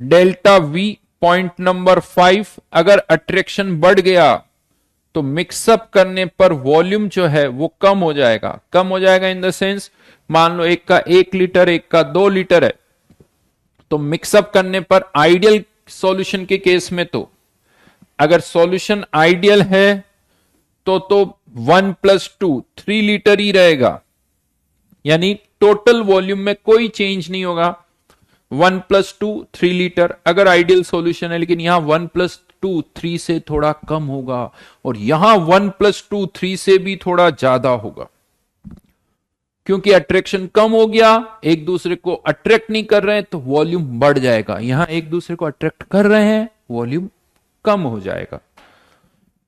डेल्टा वी, पॉइंट नंबर 5, अगर अट्रैक्शन बढ़ गया तो मिक्सअप करने पर वॉल्यूम जो है वो कम हो जाएगा। कम हो जाएगा इन द सेंस, मान लो एक का 1 लीटर एक का 2 लीटर है, तो मिक्सअप करने पर आइडियल सॉल्यूशन के केस में, तो अगर सॉल्यूशन आइडियल है तो 1 + 2 3 लीटर ही रहेगा, यानी टोटल वॉल्यूम में कोई चेंज नहीं होगा। 1 + 2 3 लीटर अगर आइडियल सॉल्यूशन है। लेकिन यहां 1 + 2 3 से थोड़ा कम होगा और यहां 1 + 2 3 से भी थोड़ा ज्यादा होगा, क्योंकि अट्रैक्शन कम हो गया, एक दूसरे को अट्रैक्ट नहीं कर रहे हैं तो वॉल्यूम बढ़ जाएगा। यहां एक दूसरे को अट्रैक्ट कर रहे हैं, वॉल्यूम कम हो जाएगा।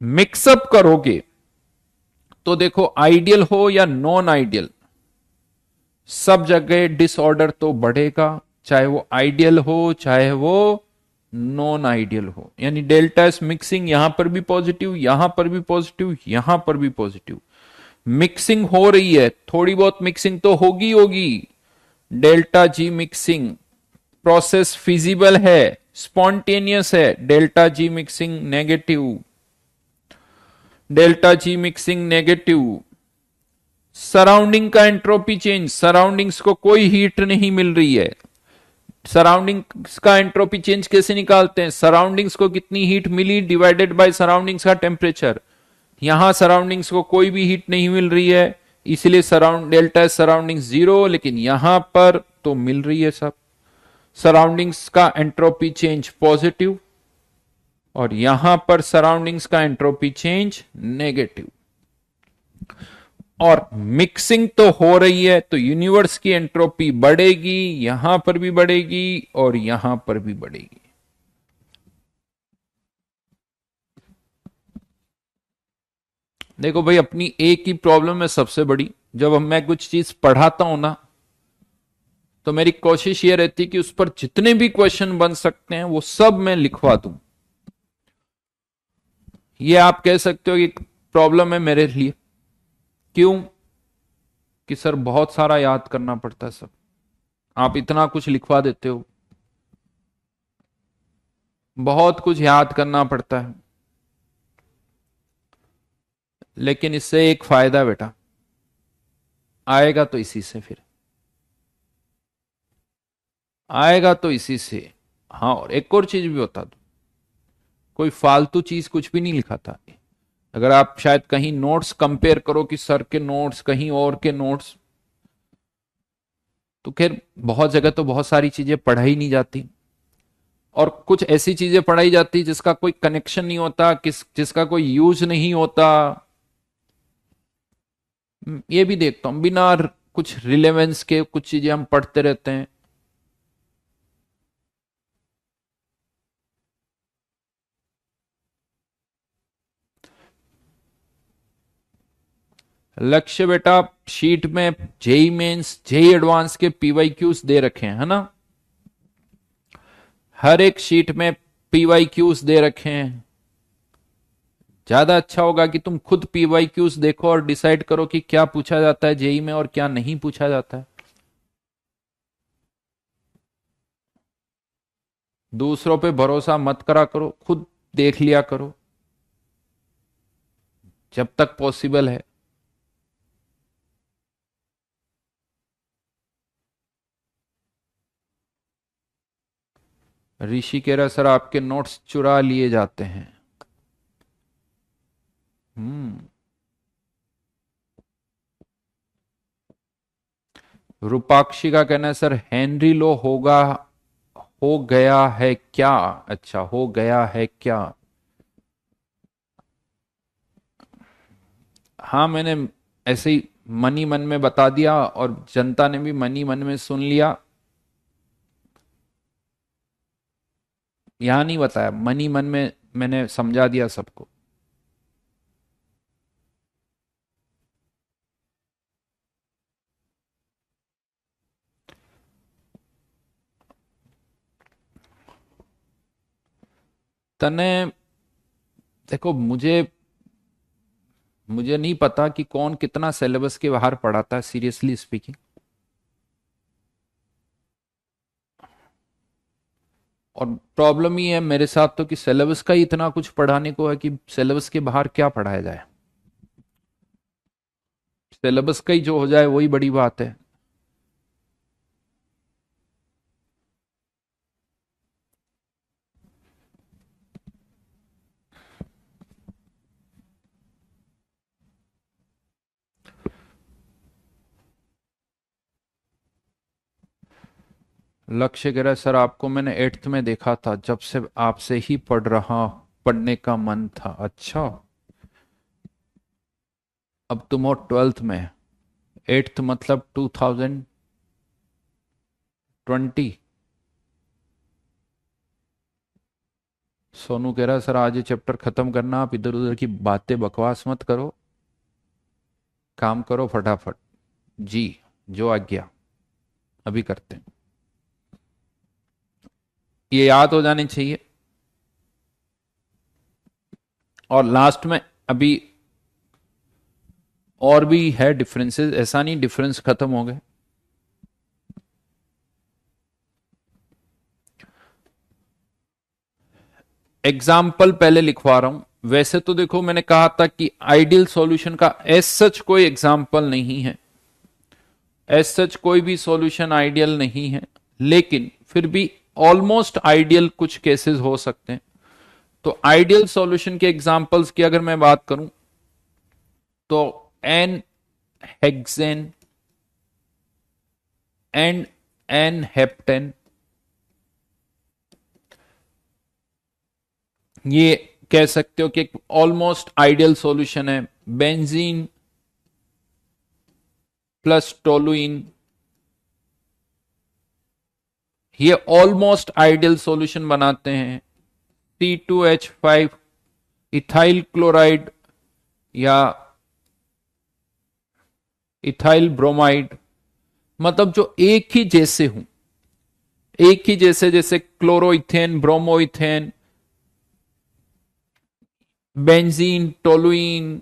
मिक्सअप करोगे तो देखो आइडियल हो या नॉन आइडियल, सब जगह डिसऑर्डर तो बढ़ेगा, चाहे वो आइडियल हो चाहे वो नॉन आइडियल हो। यानी डेल्टा एस मिक्सिंग यहां पर भी पॉजिटिव, यहां पर भी पॉजिटिव, यहां पर भी पॉजिटिव। मिक्सिंग हो रही है, थोड़ी बहुत मिक्सिंग तो होगी। Delta G mixing process feasible है, स्पॉन्टेनियस है। Delta G mixing negative, delta G mixing negative. Surrounding का एंट्रोपी चेंज, सराउंडिंग्स को कोई हीट नहीं मिल रही है। सराउंडिंग्स का एंट्रोपी चेंज कैसे निकालते हैं? सराउंडिंग्स को कितनी हीट मिली डिवाइडेड बाय सराउंडिंग्स का टेम्परेचर। यहां सराउंडिंग्स को कोई भी हीट नहीं मिल रही है, इसलिए डेल्टा सराउंडिंग्स 0, लेकिन यहां पर तो मिल रही है सब। सराउंडिंग्स का एंट्रोपी चेंज पॉजिटिव और यहां पर सराउंडिंग्स का एंट्रोपी चेंज नेगेटिव। और मिक्सिंग तो हो रही है, तो यूनिवर्स की एंट्रोपी बढ़ेगी, यहां पर भी बढ़ेगी और यहां पर भी बढ़ेगी। देखो भाई, अपनी एक ही प्रॉब्लम है सबसे बड़ी, जब मैं कुछ चीज पढ़ाता हूं ना, तो मेरी कोशिश ये रहती है कि उस पर जितने भी क्वेश्चन बन सकते हैं वो सब मैं लिखवा दूं। ये आप कह सकते हो कि प्रॉब्लम है मेरे लिए। क्यों? कि सर बहुत सारा याद करना पड़ता है सब, आप इतना कुछ लिखवा देते हो, बहुत कुछ याद करना पड़ता है। लेकिन इससे एक फायदा है बेटा, आएगा तो इसी से, फिर आएगा तो इसी से। हाँ, और एक और चीज भी बता दो, कोई फालतू चीज कुछ भी नहीं लिखा था। अगर आप शायद कहीं नोट्स कंपेयर करो कि सर के नोट्स कहीं और के नोट्स, तो खैर बहुत जगह तो बहुत सारी चीजें पढ़ाई नहीं जाती, और कुछ ऐसी चीजें पढ़ाई जाती जिसका कोई कनेक्शन नहीं होता, जिसका कोई यूज नहीं होता। ये भी देखता हूं, बिना कुछ रिलेवेंस के कुछ चीजें हम पढ़ते रहते हैं। लक्ष्य बेटा, शीट में जेई मेंस जेई एडवांस के पीवाई क्यूज दे रखे हैं, है ना? हर एक शीट में पीवाई क्यूज दे रखे हैं। ज्यादा अच्छा होगा कि तुम खुद पीवाई क्यूज देखो और डिसाइड करो कि क्या पूछा जाता है जेई में और क्या नहीं पूछा जाता है। दूसरों पे भरोसा मत करा करो, खुद देख लिया करो जब तक पॉसिबल है। ऋषि कह रहा सर आपके नोट्स चुरा लिए जाते हैं। हम्म। रूपाक्षी का कहना है सर हेनरी लो होगा, हो गया है क्या? अच्छा, हो गया है क्या? हाँ, मैंने ऐसे ही मन ही मन में बता दिया और जनता ने भी मन ही मन में सुन लिया। यहां नहीं बताया, मन ही मन में मैंने समझा दिया सबको। तने देखो, मुझे मुझे नहीं पता कि कौन कितना सिलेबस के बाहर पढ़ाता है, सीरियसली स्पीकिंग। और प्रॉब्लम ही है मेरे साथ तो कि सिलेबस का ही इतना कुछ पढ़ाने को है कि सिलेबस के बाहर क्या पढ़ाया जाए। सिलेबस का ही जो हो जाए वही बड़ी बात है। लक्ष्य कह रहा है सर आपको मैंने एट्थ में देखा था, जब से आपसे ही पढ़ने का मन था। अच्छा, अब तुम हो ट्वेल्थ में, एट्थ मतलब 2020। सोनू कह रहा है सर आज ये चैप्टर खत्म करना, आप इधर उधर की बातें बकवास मत करो, काम करो फटाफट। जी, जो आज्ञा, अभी करते हैं। ये याद हो जानी चाहिए। और लास्ट में अभी और भी है डिफरेंसेस, ऐसा नहीं डिफरेंस खत्म हो गए। एग्जाम्पल पहले लिखवा रहा हूं। वैसे तो देखो, मैंने कहा था कि आइडियल सॉल्यूशन का एज सच कोई एग्जाम्पल नहीं है, एज सच कोई भी सॉल्यूशन आइडियल नहीं है, लेकिन फिर भी ऑलमोस्ट आइडियल कुछ केसेस हो सकते हैं। तो आइडियल सॉल्यूशन के एग्जांपल्स की अगर मैं बात करूं, तो N hexane and N heptane, ये कह सकते हो कि एक ऑलमोस्ट आइडियल सॉल्यूशन है। बेंजीन प्लस टोलुइन, ये ऑलमोस्ट आइडियल सॉल्यूशन बनाते हैं। C2H5 इथाइल क्लोराइड या इथाइल ब्रोमाइड, मतलब जो एक ही जैसे हूं, एक ही जैसे chloroethane, bromoethane, benzene, toluene,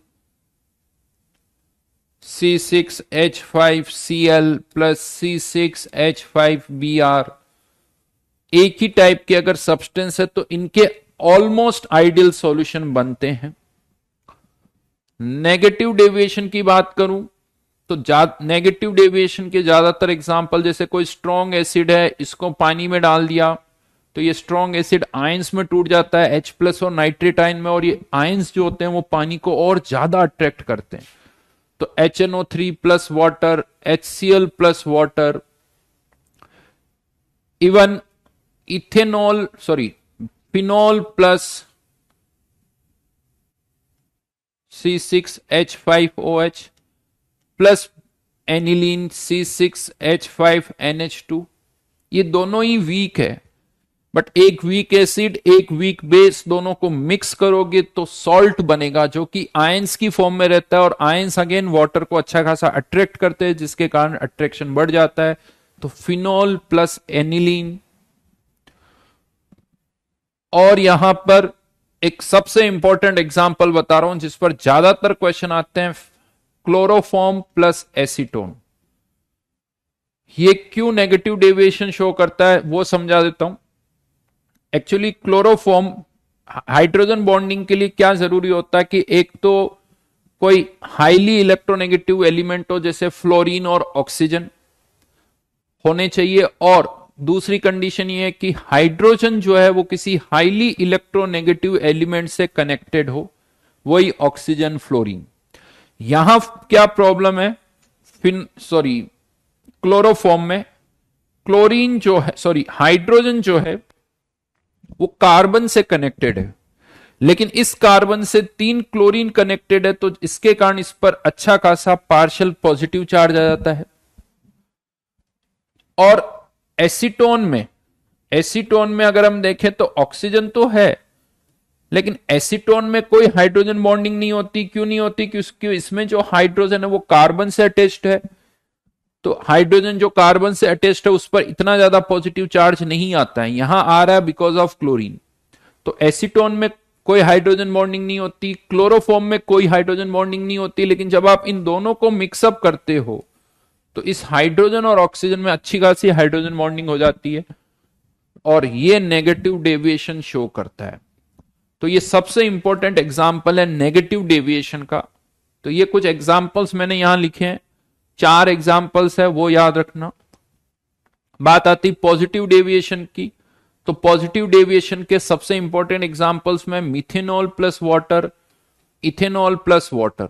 C6H5Cl plus C6H5Br, एक ही टाइप के अगर सब्सटेंस है तो इनके ऑलमोस्ट आइडियल सॉल्यूशन बनते हैं। नेगेटिव डेविएशन की बात करूं तो नेगेटिव डेविएशन के ज्यादातर एग्जांपल, जैसे कोई स्ट्रॉन्ग एसिड है, इसको पानी में डाल दिया तो ये स्ट्रॉन्ग एसिड आयंस में टूट जाता है, H प्लस और नाइट्रेट आयन में, और ये आयंस जो होते हैं वो पानी को और ज्यादा अट्रैक्ट करते हैं। तो HNO3 plus water, HCl plus water, even ethanol phenol plus C6H5OH plus aniline C6H5NH2, ये दोनों ही वीक है, बट एक वीक एसिड एक वीक बेस दोनों को मिक्स करोगे तो सॉल्ट बनेगा जो कि आयंस की फॉर्म में रहता है, और आयंस अगेन वाटर को अच्छा खासा अट्रैक्ट करते हैं जिसके कारण अट्रैक्शन बढ़ जाता है। तो फिनॉल प्लस एनिलीन। और यहां पर एक सबसे इंपॉर्टेंट एग्जांपल बता रहा हूं जिस पर ज्यादातर क्वेश्चन आते हैं, क्लोरोफॉर्म प्लस एसीटोन। ये क्यों नेगेटिव डेविएशन शो करता है वो समझा देता हूं। एक्चुअली क्लोरोफॉर्म हाइड्रोजन बॉन्डिंग के लिए क्या जरूरी होता है कि एक तो कोई हाईली इलेक्ट्रोनेगेटिव एलिमेंट हो, जैसे फ्लोरीन और ऑक्सीजन होने चाहिए, और दूसरी कंडीशन ये है कि हाइड्रोजन जो है वो किसी हाईली इलेक्ट्रोनेगेटिव एलिमेंट से कनेक्टेड हो, वही ऑक्सीजन, फ्लोरीन। यहां क्या प्रॉब्लम है, क्लोरोफॉर्म में क्लोरीन जो है, हाइड्रोजन जो है वो कार्बन से कनेक्टेड है, लेकिन इस कार्बन से 3 क्लोरीन कनेक्टेड है, तो इसके कारण इस पर अच्छा खासा पार्शियल पॉजिटिव चार्ज आ जाता है। और एसीटोन में अगर हम देखें तो ऑक्सीजन तो है, लेकिन एसीटोन में कोई हाइड्रोजन बॉन्डिंग नहीं होती। क्यों नहीं होती? क्योंकि इसमें जो हाइड्रोजन है वो कार्बन से अटैच्ड है, तो हाइड्रोजन जो कार्बन से अटैच्ड है उस पर इतना ज्यादा पॉजिटिव चार्ज नहीं आता है, यहां आ रहा है बिकॉज ऑफ क्लोरीन। तो एसीटोन में कोई हाइड्रोजन बॉन्डिंग नहीं होती, क्लोरोफॉर्म में कोई हाइड्रोजन बॉन्डिंग नहीं होती, लेकिन जब आप इन दोनों को मिक्सअप करते हो तो इस हाइड्रोजन और ऑक्सीजन में अच्छी खासी हाइड्रोजन बॉन्डिंग हो जाती है, और ये नेगेटिव डेविएशन शो करता है। तो ये सबसे इंपॉर्टेंट एग्जाम्पल है नेगेटिव डेविएशन का। तो ये कुछ एग्जाम्पल्स मैंने यहां लिखे हैं, 4 एग्जाम्पल्स है, वो याद रखना। बात आती पॉजिटिव डेविएशन की, तो पॉजिटिव डेविएशन के सबसे इंपॉर्टेंट एग्जाम्पल्स में methanol plus water, ethanol plus water.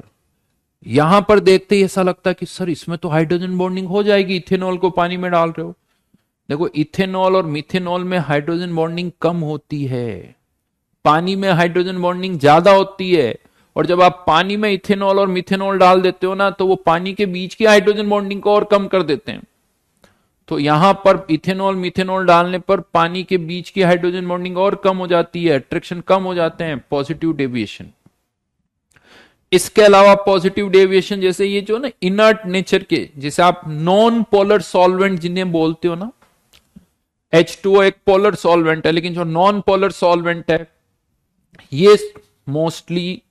यहां पर देखते ही ऐसा लगता है कि सर इसमें तो हाइड्रोजन बॉन्डिंग हो जाएगी, इथेनॉल को पानी में डाल रहे हो। देखो, इथेनॉल और मिथेनॉल में हाइड्रोजन बॉन्डिंग कम होती है, पानी में हाइड्रोजन बॉन्डिंग ज्यादा होती है, और जब आप पानी में इथेनॉल और मिथेनॉल डाल देते हो ना, तो वो पानी के बीच की हाइड्रोजन बॉन्डिंग को और कम कर देते हैं। तो यहां पर इथेनॉल मिथेनॉल डालने पर पानी के बीच की हाइड्रोजन बॉन्डिंग और कम हो जाती है, अट्रैक्शन कम हो जाते हैं, पॉजिटिव डेविएशन। इसके अलावा पॉजिटिव डेविएशन जैसे ये जो ना इनर्ट नेचर के, जैसे आप नॉन पोलर सॉल्वेंट जिन्हें बोलते हो ना, H2O एक पोलर सॉल्वेंट है, लेकिन जो नॉन पोलर सॉल्वेंट है ये मोस्टली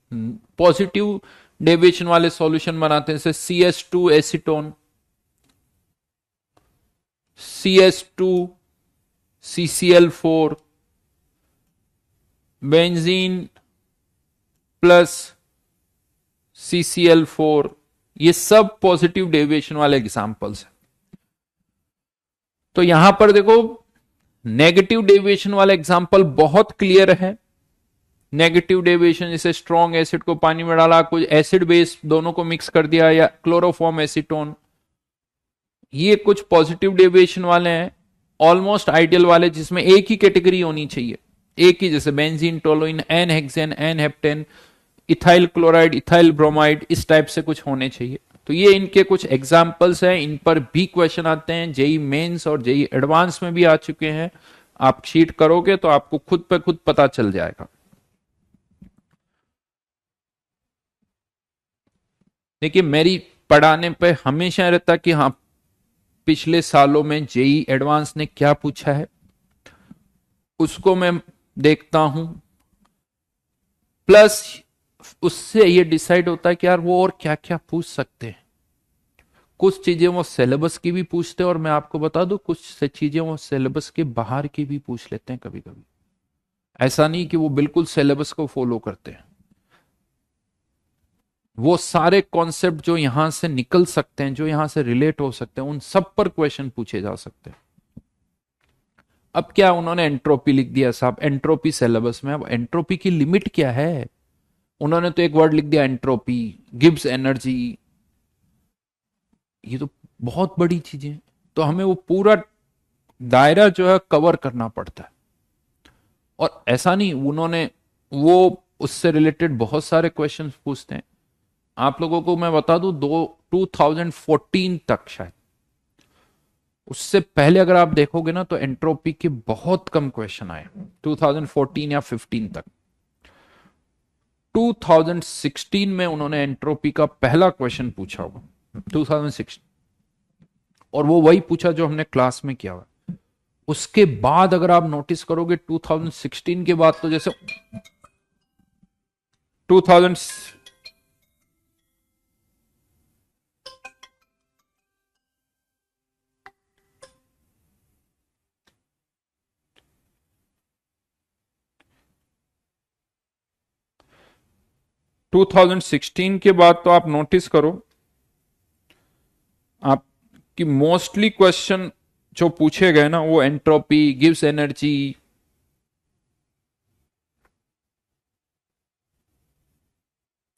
पॉजिटिव डेविएशन वाले सॉल्यूशन बनाते हैं, जैसे CS2 acetone, CS2 CCl4, benzene plus CCl4, ये सब पॉजिटिव डेविएशन वाले एग्जांपल्स हैं। तो यहां पर देखो नेगेटिव डेविएशन वाला एग्जांपल बहुत क्लियर है। नेगेटिव डेविएशन जैसे स्ट्रॉन्ग एसिड को पानी में डाला, कुछ एसिड बेस दोनों को मिक्स कर दिया, या क्लोरोफॉर्म एसीटोन, ये कुछ पॉजिटिव डेविएशन वाले हैं, ऑलमोस्ट आइडियल वाले जिसमें एक ही कैटेगरी होनी चाहिए, एक ही, जैसे benzene, toluene, N hexane, N heptane, ethyl chloride, ethyl bromide, इस टाइप से कुछ होने चाहिए। तो ये इनके कुछ एग्जाम्पल्स हैं, इन पर भी क्वेश्चन आते हैं, जेई मेंस और जेई एडवांस में भी आ चुके हैं। आप शीट करोगे तो आपको खुद पे खुद पता चल जाएगा। देखिए मेरी पढ़ाने पे हमेशा रहता कि हाँ पिछले सालों में जेई एडवांस ने क्या पूछा है उसको मैं देखता हूं, प्लस उससे ये डिसाइड होता है कि यार वो और क्या क्या पूछ सकते हैं। कुछ चीजें वो सिलेबस की भी पूछते हैं और मैं आपको बता दूं कुछ से चीजें वो सिलेबस के बाहर की भी पूछ लेते हैं कभी कभी। ऐसा नहीं कि वो बिल्कुल सिलेबस को फॉलो करते हैं। वो सारे कॉन्सेप्ट जो यहां से निकल सकते हैं, जो यहां से रिलेट हो सकते हैं, उन सब पर क्वेश्चन पूछे जा सकते हैं। अब क्या उन्होंने एंट्रोपी लिख दिया साहब, एंट्रोपी सिलेबस में, अब एंट्रोपी की लिमिट क्या है? उन्होंने तो एक वर्ड लिख दिया एंट्रोपी, गिब्स एनर्जी। ये तो बहुत बड़ी चीजें, तो हमें वो पूरा दायरा जो है कवर करना पड़ता है। और ऐसा नहीं, उन्होंने वो उससे रिलेटेड बहुत सारे क्वेश्चंस पूछते हैं। आप लोगों को मैं बता दूं 2014 तक शायद, उससे पहले अगर आप देखोगे ना तो एंट्रोपी के बहुत कम क्वेश्चन आए 2014 या 15 तक। 2016 में उन्होंने एंट्रोपी का पहला क्वेश्चन पूछा होगा 2016, और वो वही पूछा जो हमने क्लास में किया हुआ। उसके बाद अगर आप नोटिस करोगे 2016 के बाद तो जैसे 2000 2016 के बाद तो आप नोटिस करो आपकी मोस्टली क्वेश्चन जो पूछे गए ना वो एंट्रोपी, गिव्स एनर्जी,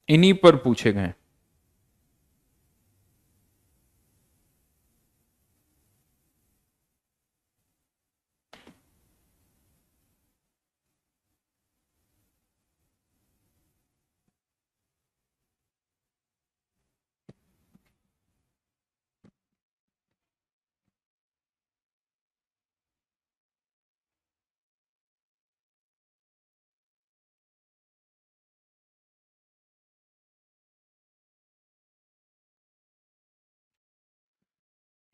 इन्हीं पर पूछे गए।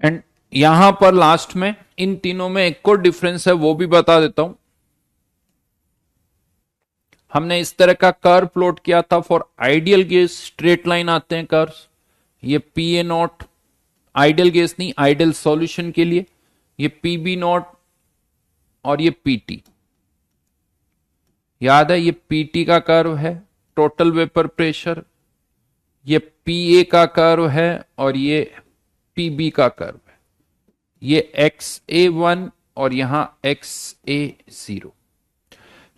एंड यहां पर लास्ट में इन तीनों में एक और डिफरेंस है, वो भी बता देता हूं। हमने इस तरह का कर्व प्लॉट किया था for ideal gas, straight line आते हैं कर्व। ये P A not ideal gas नहीं, आइडियल सॉल्यूशन के लिए, ये पी बी नॉट और ये पी टी। याद है ये पी टी का कर्व है, टोटल वेपर प्रेशर, ये पी ए का कर्व है और ये पी बी का कर्व है। ये एक्स ए वन और यहां एक्स ए जीरो।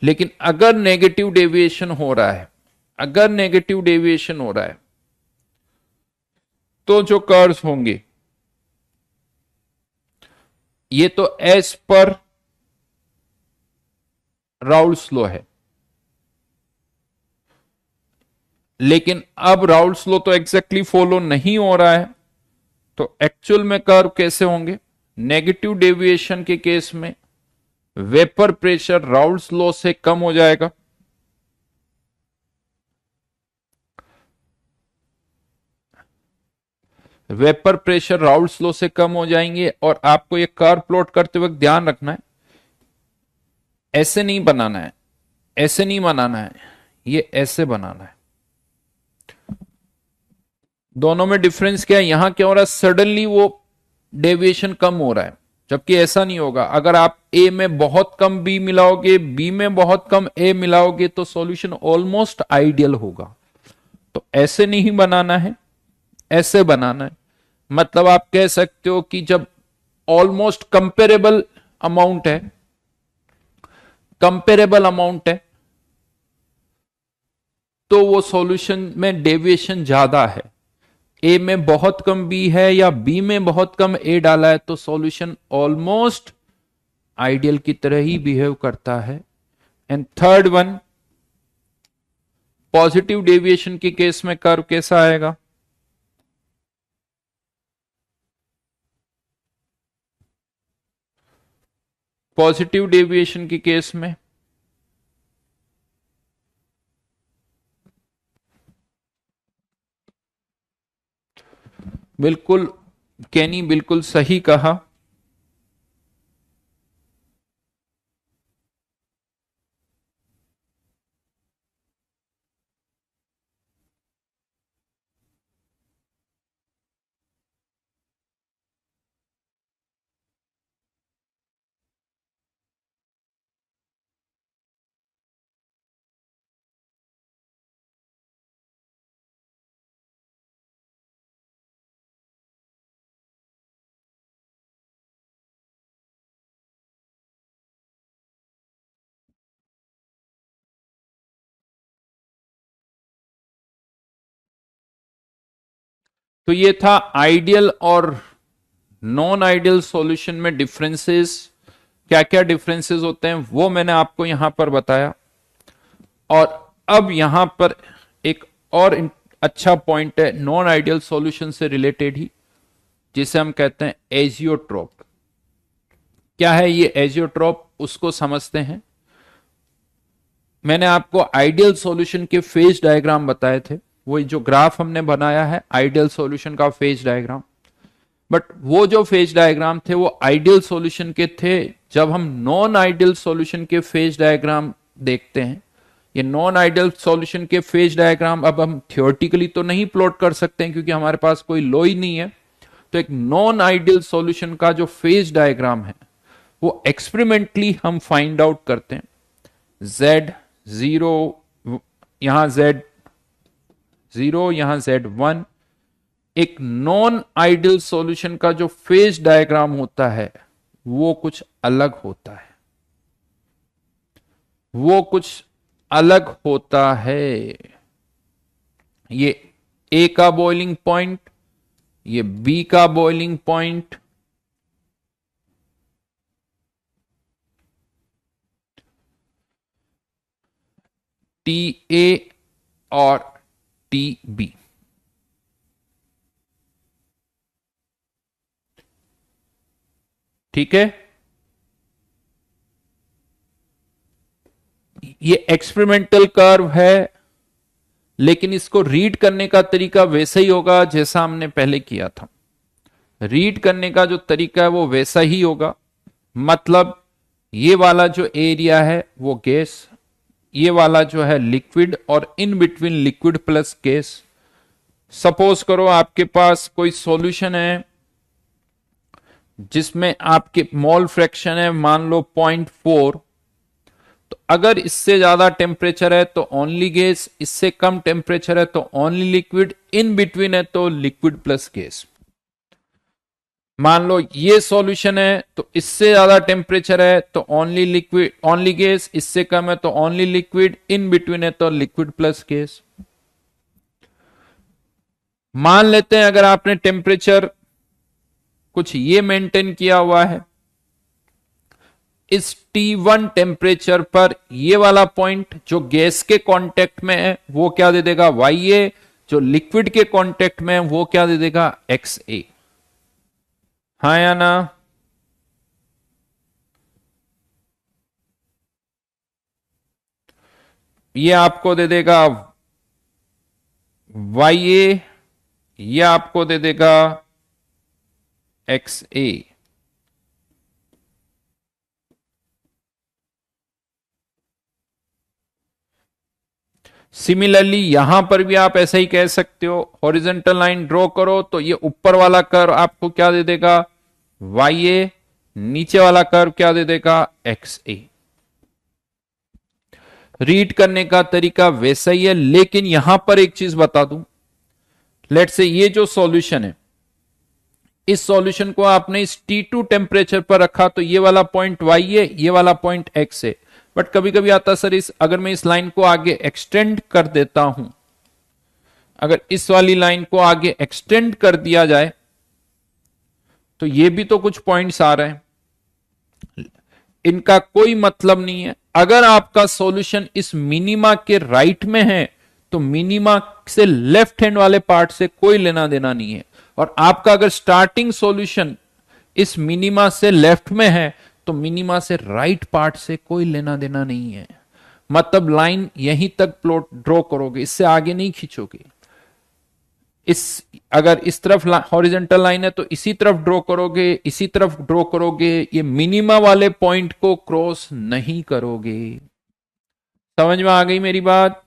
लेकिन अगर नेगेटिव डेविएशन हो रहा है, अगर नेगेटिव डेविएशन हो रहा है तो जो कर्व्स होंगे ये तो एस पर राउल्स लॉ है, लेकिन अब राउल्स लॉ तो एग्जैक्टली फॉलो नहीं हो रहा है। तो एक्चुअल में कर्व कैसे होंगे? नेगेटिव डेविएशन के केस में वेपर प्रेशर राउल्स लॉ से कम हो जाएगा, वेपर प्रेशर राउल्स लॉ से कम हो जाएंगे। और आपको ये कर्व प्लॉट करते वक्त ध्यान रखना है, ऐसे नहीं बनाना है, ऐसे नहीं बनाना है, ये ऐसे बनाना है। दोनों में डिफरेंस क्या है? यहां क्या हो रहा है, सडनली वो डेविएशन कम हो रहा है, जबकि ऐसा नहीं होगा। अगर आप ए में बहुत कम बी मिलाओगे, बी में बहुत कम ए मिलाओगे तो सॉल्यूशन ऑलमोस्ट आइडियल होगा। तो ऐसे नहीं बनाना है, ऐसे बनाना है। मतलब आप कह सकते हो कि जब ऑलमोस्ट कंपेरेबल अमाउंट है, कंपेरेबल अमाउंट है, तो वो सॉल्यूशन में डेविएशन ज्यादा है। ए में बहुत कम बी है या बी में बहुत कम ए डाला है तो सॉल्यूशन ऑलमोस्ट आइडियल की तरह ही बिहेव करता है। And third one, positive deviation के केस में कर्व कैसा आएगा? पॉजिटिव डेविएशन के केस में बिल्कुल कैनी बिल्कुल सही कहा। तो ये था आइडियल और नॉन आइडियल सॉल्यूशन में डिफरेंसेस, क्या क्या डिफरेंसेस होते हैं वो मैंने आपको यहां पर बताया। और अब यहां पर एक और अच्छा पॉइंट है नॉन आइडियल सॉल्यूशन से रिलेटेड ही, जिसे हम कहते हैं एजियोट्रोप। क्या है ये एजियोट्रोप, उसको समझते हैं। मैंने आपको आइडियल सॉल्यूशन के फेज डायग्राम बताए थे, वो जो ग्राफ हमने बनाया है आइडियल सॉल्यूशन का फेज डायग्राम। बट वो जो फेज डायग्राम थे वो आइडियल सॉल्यूशन के थे। जब हम नॉन आइडियल सॉल्यूशन के फेज डायग्राम देखते हैं, ये नॉन आइडियल सॉल्यूशन के फेज डायग्राम अब हम थियोरेटिकली तो नहीं प्लॉट कर सकते हैं क्योंकि हमारे पास कोई लॉ ही नहीं है। तो एक नॉन आइडियल सॉल्यूशन का जो फेज डायग्राम है वो एक्सपेरिमेंटली हम फाइंड आउट करते हैं। Z0, यहां Z0, यहां Z1। एक नॉन आइडियल सॉल्यूशन का जो फेज डायग्राम होता है वो कुछ अलग होता है, वो कुछ अलग होता है। ये A का बॉइलिंग पॉइंट, ये B का बॉइलिंग पॉइंट, TA और TB। ठीक है, ये एक्सपेरिमेंटल कर्व है, लेकिन इसको रीड करने का तरीका वैसा ही होगा जैसा हमने पहले किया था। रीड करने का जो तरीका है वो वैसा ही होगा। मतलब ये वाला जो एरिया है वो गैस, ये वाला जो है लिक्विड, और in between liquid plus gas. Suppose करो आपके पास कोई सॉल्यूशन है जिसमें आपके मोल फ्रैक्शन है मान लो 0.4, तो अगर इससे ज्यादा टेम्परेचर है तो ओनली गैस, इससे कम टेम्परेचर है तो ओनली लिक्विड, इन बिटवीन है तो लिक्विड प्लस गैस। मान लो ये सॉल्यूशन है तो इससे ज्यादा टेम्परेचर है तो ओनली लिक्विड ओनली गैस, इससे कम है तो ओनली लिक्विड, इन बिटवीन है तो लिक्विड प्लस गैस। मान लेते हैं अगर आपने टेम्परेचर कुछ ये मेंटेन किया हुआ है, इस T1 टेम्परेचर पर ये वाला पॉइंट जो गैस के कांटेक्ट में है वो क्या दे देगा YA, जो लिक्विड के कांटेक्ट में है वो क्या दे देगा XA। हाँ या ना? ये आपको दे देगा YA, ये आपको दे देगा XA। सिमिलरली यहां पर भी आप ऐसा ही कह सकते हो, हॉरिजॉन्टल लाइन ड्रॉ करो तो ये ऊपर वाला कर्व आपको क्या दे देगा YA, नीचे वाला कर्व क्या दे देगा XA। रीड करने का तरीका वैसा ही है, लेकिन यहां पर एक चीज बता दूं। लेट्स से ये जो सॉल्यूशन है, इस सॉल्यूशन को आपने इस T2 टेम्परेचर पर रखा तो ये वाला पॉइंट YA, ये वाला पॉइंट X है। बट कभी कभी आता सर अगर मैं इस लाइन को आगे एक्सटेंड कर देता हूं, अगर इस वाली लाइन को आगे एक्सटेंड कर दिया जाए तो ये भी तो कुछ पॉइंट्स आ रहे हैं, इनका कोई मतलब नहीं है। अगर आपका सॉल्यूशन इस मिनिमा के राइट में है तो मिनिमा से लेफ्ट हैंड वाले पार्ट से कोई लेना देना नहीं है, और आपका अगर स्टार्टिंग सॉल्यूशन इस मिनिमा से लेफ्ट में है तो मिनिमा से राइट पार्ट से कोई लेना देना नहीं है। मतलब लाइन यहीं तक प्लॉट ड्रॉ करोगे, इससे आगे नहीं खींचोगे। अगर इस तरफ हॉरिजॉन्टल लाइन है तो इसी तरफ ड्रॉ करोगे, इसी तरफ ड्रॉ करोगे, ये मिनिमा वाले पॉइंट को क्रॉस नहीं करोगे। समझ में आ गई मेरी बात?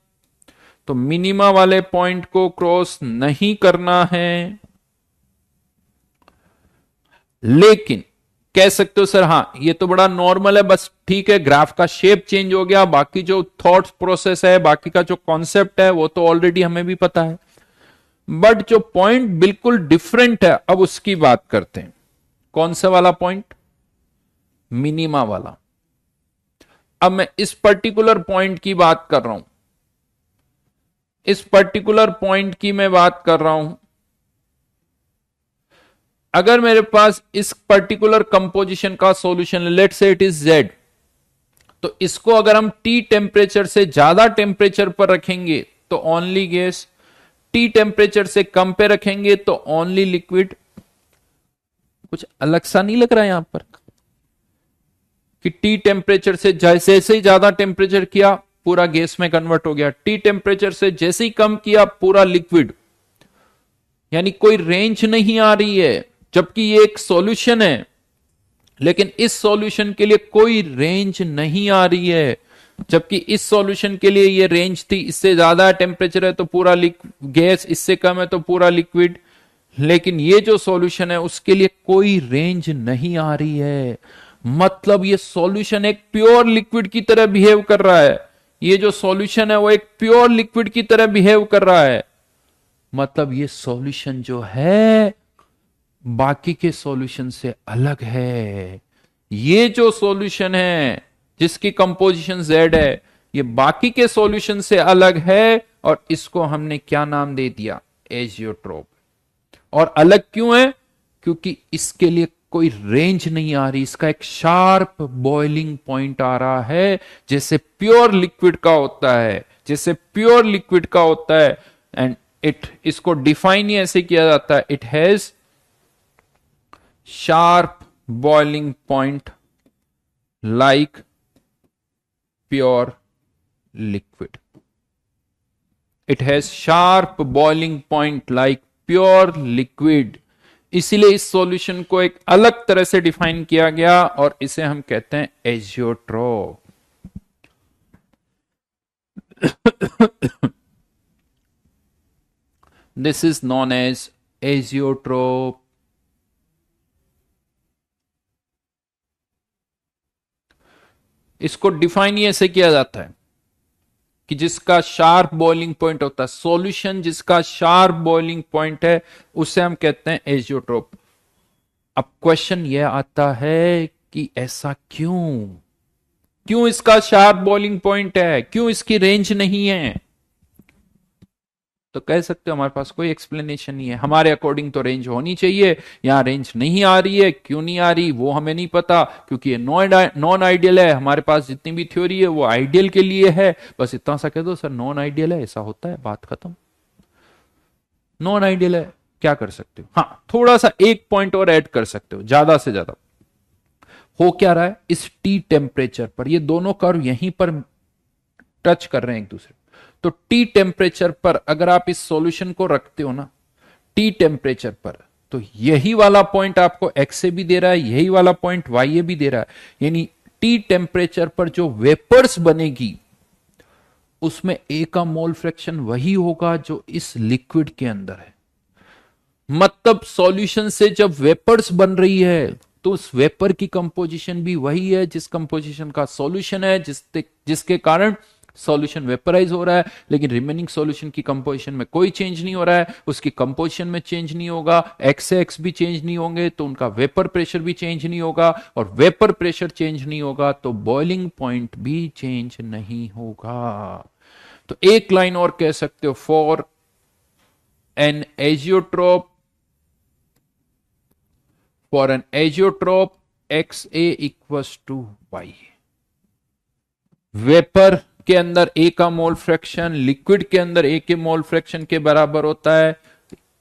तो मिनिमा वाले पॉइंट को क्रॉस नहीं करना है। लेकिन कह सकते हो सर हाँ ये तो बड़ा नॉर्मल है, बस ठीक है ग्राफ का शेप चेंज हो गया, बाकी जो थॉट प्रोसेस है, बाकी का जो कॉन्सेप्ट है वो तो ऑलरेडी हमें भी पता है। बट जो पॉइंट बिल्कुल डिफरेंट है अब उसकी बात करते हैं। कौन सा वाला पॉइंट? मिनिमा वाला। अब मैं इस पर्टिकुलर पॉइंट की बात कर रहा हूं, इस पर्टिकुलर पॉइंट की मैं बात कर रहा हूं। अगर मेरे पास इस पर्टिकुलर कंपोजिशन का सॉल्यूशन, लेट से इट इज Z, तो इसको अगर हम T टेम्परेचर से ज्यादा टेम्परेचर पर रखेंगे तो ओनली गैस, T टेम्परेचर से कम पे रखेंगे तो ओनली लिक्विड। कुछ अलग सा नहीं लग रहा है यहां पर कि T टेम्परेचर से जैसे ही ज्यादा टेम्परेचर किया पूरा गैस में कन्वर्ट हो गया, T टेम्परेचर से जैसे ही कम किया पूरा लिक्विड। यानी कोई रेंज नहीं आ रही है, जबकि ये एक सॉल्यूशन है, लेकिन इस सॉल्यूशन के लिए कोई रेंज नहीं आ रही है। जबकि इस सॉल्यूशन के लिए ये रेंज थी, इससे ज्यादा टेम्परेचर है तो पूरा गैस, इससे कम है तो पूरा लिक्विड। लेकिन ये जो सॉल्यूशन है उसके लिए कोई रेंज नहीं आ रही है। मतलब ये सॉल्यूशन एक प्योर लिक्विड की तरह बिहेव कर रहा है। ये जो सॉल्यूशन है वो एक प्योर लिक्विड की तरह बिहेव कर रहा है। मतलब ये सॉल्यूशन जो है बाकी के सॉल्यूशन से अलग है। ये जो सॉल्यूशन है जिसकी कंपोजिशन Z है, ये बाकी के सॉल्यूशन से अलग है और इसको हमने क्या नाम दे दिया? एजियोट्रोप। और अलग क्यों है? क्योंकि इसके लिए कोई रेंज नहीं आ रही, इसका एक शार्प बॉइलिंग पॉइंट आ रहा है, जैसे प्योर लिक्विड का होता है, जैसे प्योर लिक्विड का होता है। एंड इसको डिफाइन ही ऐसे किया जाता है, it has sharp boiling point like pure liquid. It has sharp boiling point like pure liquid. इसीलिए इस सॉल्यूशन को एक अलग तरह से डिफाइन किया गया और इसे हम कहते हैं azeotrope. This is known as azeotrope. इसको डिफाइन ही ऐसे किया जाता है कि जिसका शार्प बॉइलिंग पॉइंट होता है, सॉल्यूशन जिसका शार्प बॉइलिंग पॉइंट है उसे हम कहते हैं एजियोट्रोप। अब क्वेश्चन यह आता है कि ऐसा क्यों? क्यों इसका शार्प बॉइलिंग पॉइंट है, क्यों इसकी रेंज नहीं है? तो कह सकते हो हमारे पास कोई एक्सप्लेनेशन नहीं है। हमारे अकॉर्डिंग तो रेंज होनी चाहिए, यहां रेंज नहीं आ रही है। क्यों नहीं आ रही वो हमें नहीं पता, क्योंकि ये नॉन आइडियल है। हमारे पास जितनी भी थ्योरी है वो आइडियल के लिए है। बस इतना सा कह दो सर नॉन आइडियल है, ऐसा होता है, बात खत्म। नॉन आइडियल है, क्या कर सकते हो? हाँ, थोड़ा सा एक पॉइंट और ऐड कर सकते हो, ज्यादा से ज्यादा। हो क्या रहा है, इस T टेम्परेचर पर ये दोनों कर्व यहीं पर टच कर रहे हैं एक दूसरे। तो T टेम्परेचर पर अगर आप इस सॉल्यूशन को रखते हो ना T टेम्परेचर पर, तो यही वाला पॉइंट आपको X से भी दे रहा है, यही वाला पॉइंट Y ये भी दे रहा है। यानी T टेम्परेचर पर जो वेपर्स बनेगी उसमें A का मोल फ्रैक्शन वही होगा जो इस लिक्विड के अंदर है। मतलब सॉल्यूशन से जब वेपर्स बन रही है तो उस वेपर की कंपोजिशन भी वही है जिस कंपोजिशन का सॉल्यूशन है, जिसके कारण सॉल्यूशन वेपराइज हो रहा है। लेकिन रिमेनिंग सॉल्यूशन की कंपोजिशन में कोई चेंज नहीं हो रहा है, उसकी कंपोजिशन में चेंज नहीं होगा, एक्स से एक्स भी चेंज नहीं होंगे तो उनका वेपर प्रेशर भी चेंज नहीं होगा, और वेपर प्रेशर चेंज नहीं होगा तो बॉइलिंग पॉइंट भी चेंज नहीं होगा। तो एक लाइन और कह सकते हो, for an azeotrope, for an azeotrope XA equals to Y। Vapour के अंदर A का मोल फ्रैक्शन लिक्विड के अंदर A के मोल फ्रैक्शन के बराबर होता है,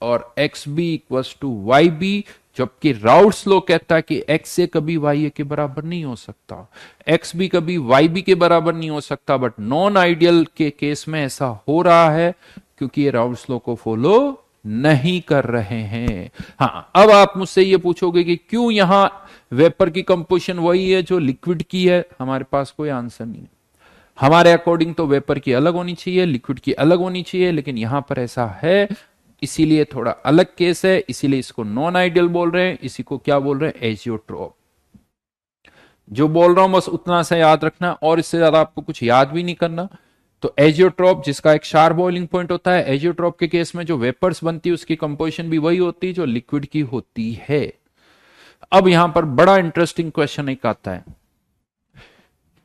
और XB इक्वल्स टू YB, जबकि राउट्स लॉ कहता है कि x से कभी y a के बराबर नहीं हो सकता, x भी कभी y b के बराबर नहीं हो सकता, बट नॉन आइडियल के केस में ऐसा हो रहा है क्योंकि ये राउट्स लॉ को फॉलो नहीं कर रहे हैं। हाँ, अब आप मुझसे ये पूछोगे कि क्यों यहां वेपर की कंपोजिशन वही है जो लिक्विड की है, हमारे पास कोई आंसर नहीं है। हमारे अकॉर्डिंग तो वेपर की अलग होनी चाहिए, लिक्विड की अलग होनी चाहिए, लेकिन यहां पर ऐसा है, इसीलिए थोड़ा अलग केस है, इसीलिए इसको नॉन आइडियल बोल रहे हैं, इसी को क्या बोल रहे हैं, एजियोट्रोप। जो बोल रहा हूं बस उतना सा याद रखना, और इससे ज्यादा आपको कुछ याद भी नहीं करना। तो एजियोट्रोप जिसका एक शार्प बॉइलिंग पॉइंट होता है, एजियोट्रोप के केस में जो वेपर्स बनती है उसकी कंपोजिशन भी वही होती है जो लिक्विड की होती है। अब यहां पर बड़ा इंटरेस्टिंग क्वेश्चन एक आता है,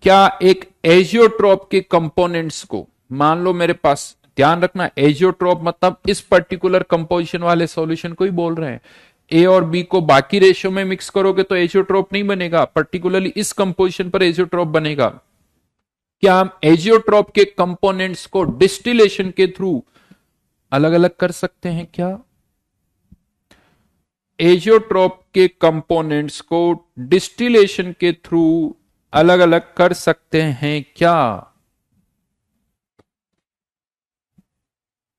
क्या एक एजियोट्रोप के कंपोनेंट्स को, मान लो मेरे पास, ध्यान रखना एजियोट्रोप मतलब इस पर्टिकुलर कंपोजिशन वाले सॉल्यूशन को ही बोल रहे हैं, ए और बी को बाकी रेशियो में मिक्स करोगे तो एजियोट्रोप नहीं बनेगा, पर्टिकुलरली इस कंपोजिशन पर एजियोट्रोप बनेगा। क्या हम एजियोट्रोप के कंपोनेंट्स को डिस्टिलेशन के थ्रू अलग अलग कर सकते हैं क्या? एजियोट्रोप के कंपोनेंट्स को डिस्टिलेशन के थ्रू अलग अलग कर सकते हैं क्या?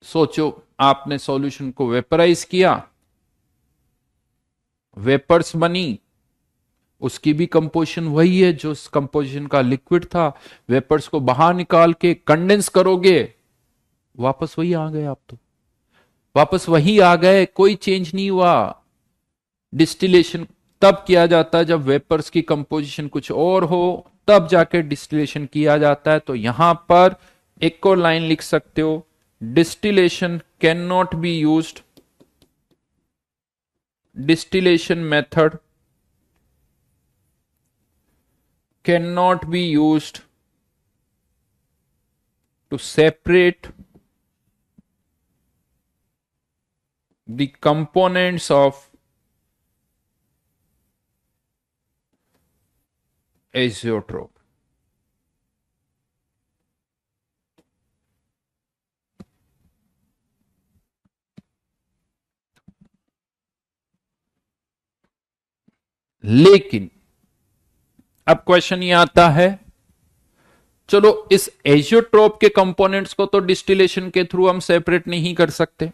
सोचो, आपने सॉल्यूशन को वेपराइज किया, वेपर्स बनी, उसकी भी कंपोजिशन वही है जो कंपोजिशन का लिक्विड था, वेपर्स को बाहर निकाल के कंडेंस करोगे, वापस वही आ गए, आप तो वापस वही आ गए, कोई चेंज नहीं हुआ। डिस्टिलेशन तब किया जाता है जब वेपर्स की कंपोजिशन कुछ और हो, तब जाके डिस्टिलेशन किया जाता है। तो यहां पर एक और लाइन लिख सकते हो, distillation can not be used, distillation method cannot be used to separate the components of azeotrope. लेकिन अब क्वेश्चन ये आता है, चलो इस एजियोट्रोप के कंपोनेंट्स को तो डिस्टिलेशन के थ्रू हम सेपरेट नहीं कर सकते,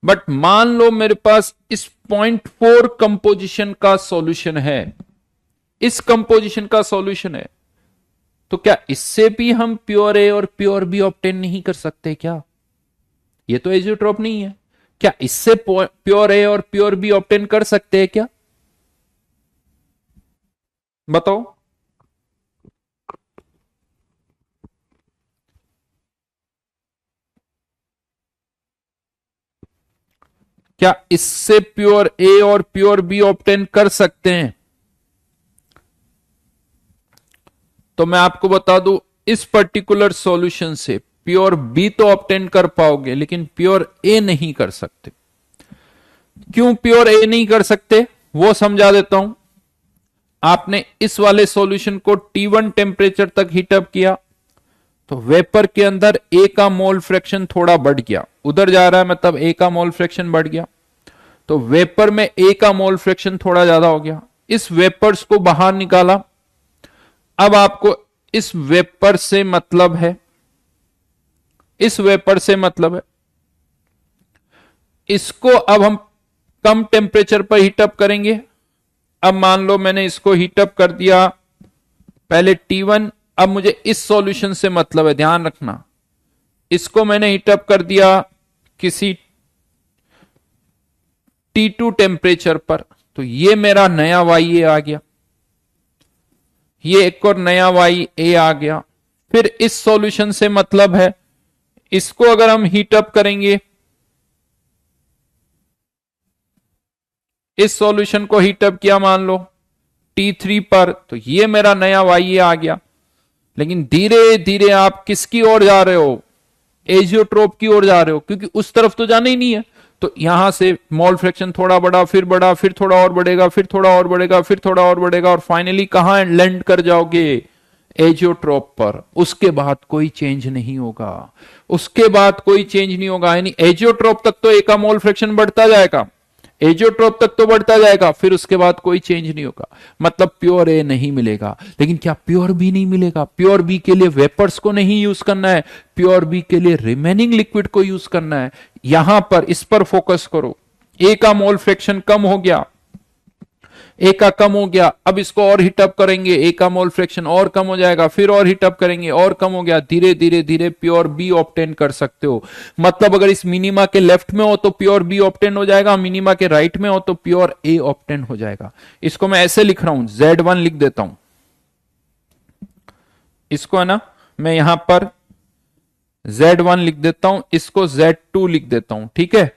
बट मान लो मेरे पास इस 0.4 कंपोजिशन का सॉल्यूशन है, इस कंपोजिशन का सॉल्यूशन है, तो क्या इससे भी हम प्योर ए और प्योर बी ऑब्टेन नहीं कर सकते क्या? ये तो एजियोट्रोप नहीं है, क्या इससे प्योर ए और प्योर बी ऑब्टेन कर सकते हैं क्या? बताओ। क्या इससे प्योर ए और प्योर बी ऑब्टेन कर सकते हैं? तो मैं आपको बता दूं, इस पर्टिकुलर सॉल्यूशन से प्योर बी तो ऑब्टेन कर पाओगे, लेकिन प्योर ए नहीं कर सकते। क्यों प्योर ए नहीं कर सकते वो समझा देता हूं। आपने इस वाले सॉल्यूशन को T1 टेम्परेचर तक हीटअप किया, तो वेपर के अंदर ए का मोल फ्रैक्शन थोड़ा बढ़ गया, उधर जा रहा है मतलब ए का मोल फ्रैक्शन बढ़ गया, तो वेपर में ए का मोल फ्रैक्शन थोड़ा ज्यादा हो गया। इस वेपर्स को बाहर निकाला, अब आपको इस वेपर से मतलब है, इस वेपर से मतलब है, इसको अब हम कम टेम्परेचर पर हीटअप करेंगे। अब मान लो मैंने इसको हीटअप कर दिया पहले T1, अब मुझे इस सॉल्यूशन से मतलब है, ध्यान रखना, इसको मैंने हीटअप कर दिया किसी T2 टेम्परेचर पर, तो ये मेरा नया YA आ गया, ये एक और नया YA आ गया। फिर इस सॉल्यूशन से मतलब है, इसको अगर हम हीटअप करेंगे, इस सॉल्यूशन को हीटअप किया मान लो T3 पर, तो ये मेरा नया YA आ गया। लेकिन धीरे धीरे आप किसकी ओर जा रहे हो? एजियोट्रोप की ओर जा रहे हो, क्योंकि उस तरफ तो जाना ही नहीं है। तो यहां से मोल फ्रैक्शन थोड़ा बढ़ा, फिर थोड़ा और बढ़ेगा, फिर थोड़ा और बढ़ेगा, फिर थोड़ा और बढ़ेगा, और फाइनली कहां लैंड कर जाओगे? एजियोट्रोप पर। उसके बाद कोई चेंज नहीं होगा, उसके बाद कोई चेंज नहीं होगा, यानी एजियोट्रोप तक तो ए का मोल फ्रैक्शन बढ़ता जाएगा, एजियोट्रोप तक तो बढ़ता जाएगा, फिर उसके बाद कोई चेंज नहीं होगा, मतलब प्योर ए नहीं मिलेगा। लेकिन क्या प्योर बी नहीं मिलेगा? प्योर बी के लिए वेपर्स को नहीं यूज करना है, प्योर बी के लिए रिमेनिंग लिक्विड को यूज करना है। यहां पर इस पर फोकस करो। ए का मोल फ्रैक्शन कम हो गया, ए का कम हो गया, अब इसको और हीटअप करेंगे, ए का मोल फ्रैक्शन और कम हो जाएगा, फिर और हीटअप करेंगे और कम हो गया, धीरे धीरे धीरे प्योर बी ऑब्टेन कर सकते हो। मतलब अगर इस मिनिमा के लेफ्ट में हो तो प्योर बी ऑब्टेन हो जाएगा, मिनिमा के राइट में हो तो प्योर ए ऑब्टेन हो जाएगा। इसको मैं ऐसे लिख रहा हूं, Z1 लिख देता हूं इसको, है ना, मैं यहां पर Z1 लिख देता हूं, इसको Z2 लिख देता हूं, ठीक है।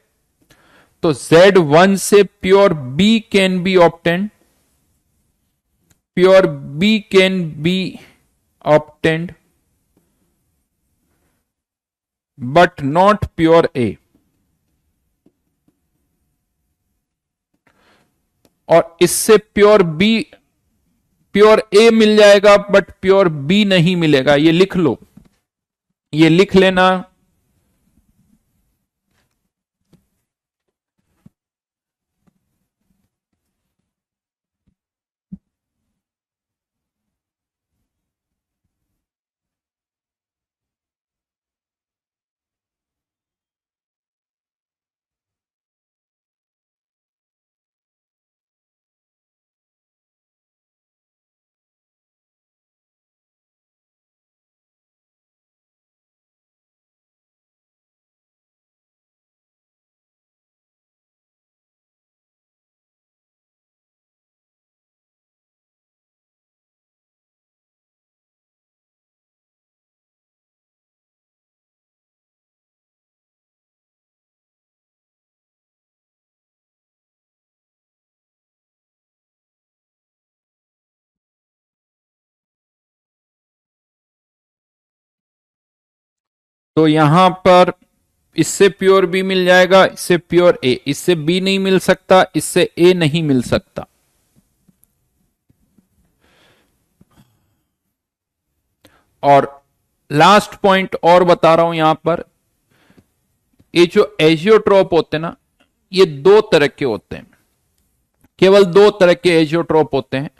तो Z1 से pure B can be obtained, pure B can be obtained but not pure A। और इससे प्योर B, प्योर A मिल जाएगा बट प्योर B नहीं मिलेगा। ये लिख लो, ये लिख लेना। तो यहां पर इससे प्योर बी मिल जाएगा, इससे प्योर ए, इससे बी नहीं मिल सकता, इससे ए नहीं मिल सकता। और लास्ट पॉइंट और बता रहा हूं यहां पर, ये जो एजियोट्रोप होते हैं ना, ये दो तरह के होते हैं, केवल दो तरह के एजियोट्रोप होते हैं।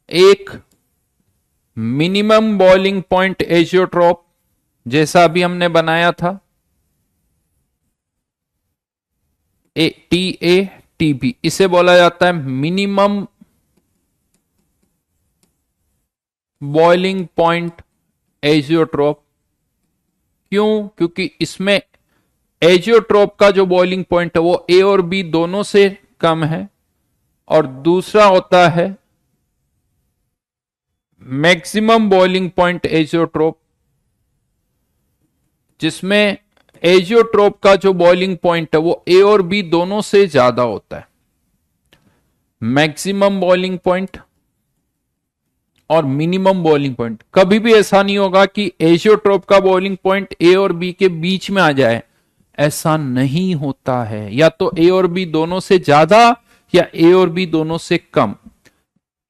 एक मिनिमम बॉइलिंग पॉइंट एजियोट्रोप, जैसा अभी हमने बनाया था, TATB, इसे बोला जाता है मिनिमम बॉइलिंग पॉइंट एजियोट्रोप। क्यों? क्योंकि इसमें एजियोट्रोप का जो बॉइलिंग पॉइंट है वो ए और बी दोनों से कम है। और दूसरा होता है मैक्सिमम बॉइलिंग पॉइंट एजियोट्रोप, जिसमें एजियोट्रोप का जो बॉइलिंग पॉइंट है वो ए और बी दोनों से ज्यादा होता है। मैक्सिमम बॉइलिंग पॉइंट और मिनिमम बॉइलिंग पॉइंट, कभी भी ऐसा नहीं होगा कि एजियोट्रोप का बॉइलिंग पॉइंट ए और बी के बीच में आ जाए, ऐसा नहीं होता है। या तो ए और बी दोनों से ज्यादा या ए और बी दोनों से कम।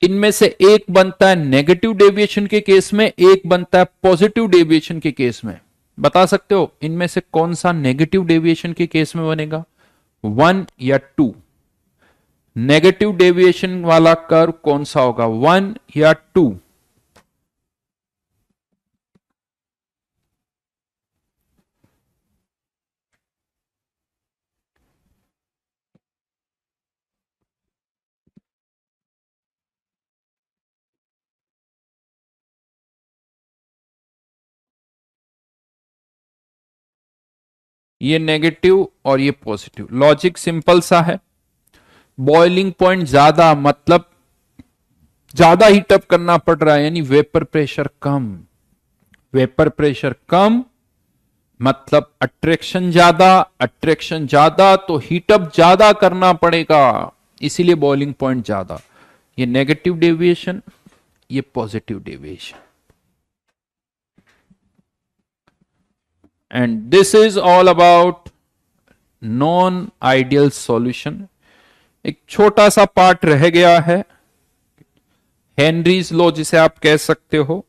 इनमें से एक बनता है नेगेटिव डेविएशन के केस में, एक बनता है पॉजिटिव डेविएशन के केस में। बता सकते हो इनमें से कौन सा नेगेटिव डेविएशन के केस में बनेगा? 1 या 2? नेगेटिव डेविएशन वाला कर्व कौन सा होगा, 1 या 2? ये नेगेटिव और ये पॉजिटिव। लॉजिक सिंपल सा है, बॉइलिंग पॉइंट ज्यादा मतलब ज्यादा हीटअप करना पड़ रहा है, यानी वेपर प्रेशर कम। वेपर प्रेशर कम मतलब अट्रैक्शन ज्यादा, अट्रैक्शन ज्यादा तो हीटअप ज्यादा करना पड़ेगा, इसीलिए बॉइलिंग पॉइंट ज्यादा। ये नेगेटिव डेविएशन, ये positive deviation. And this is all about non ideal solution. एक छोटा सा पार्ट रह गया है, हेनरीज लॉ जिसे आप कह सकते हो,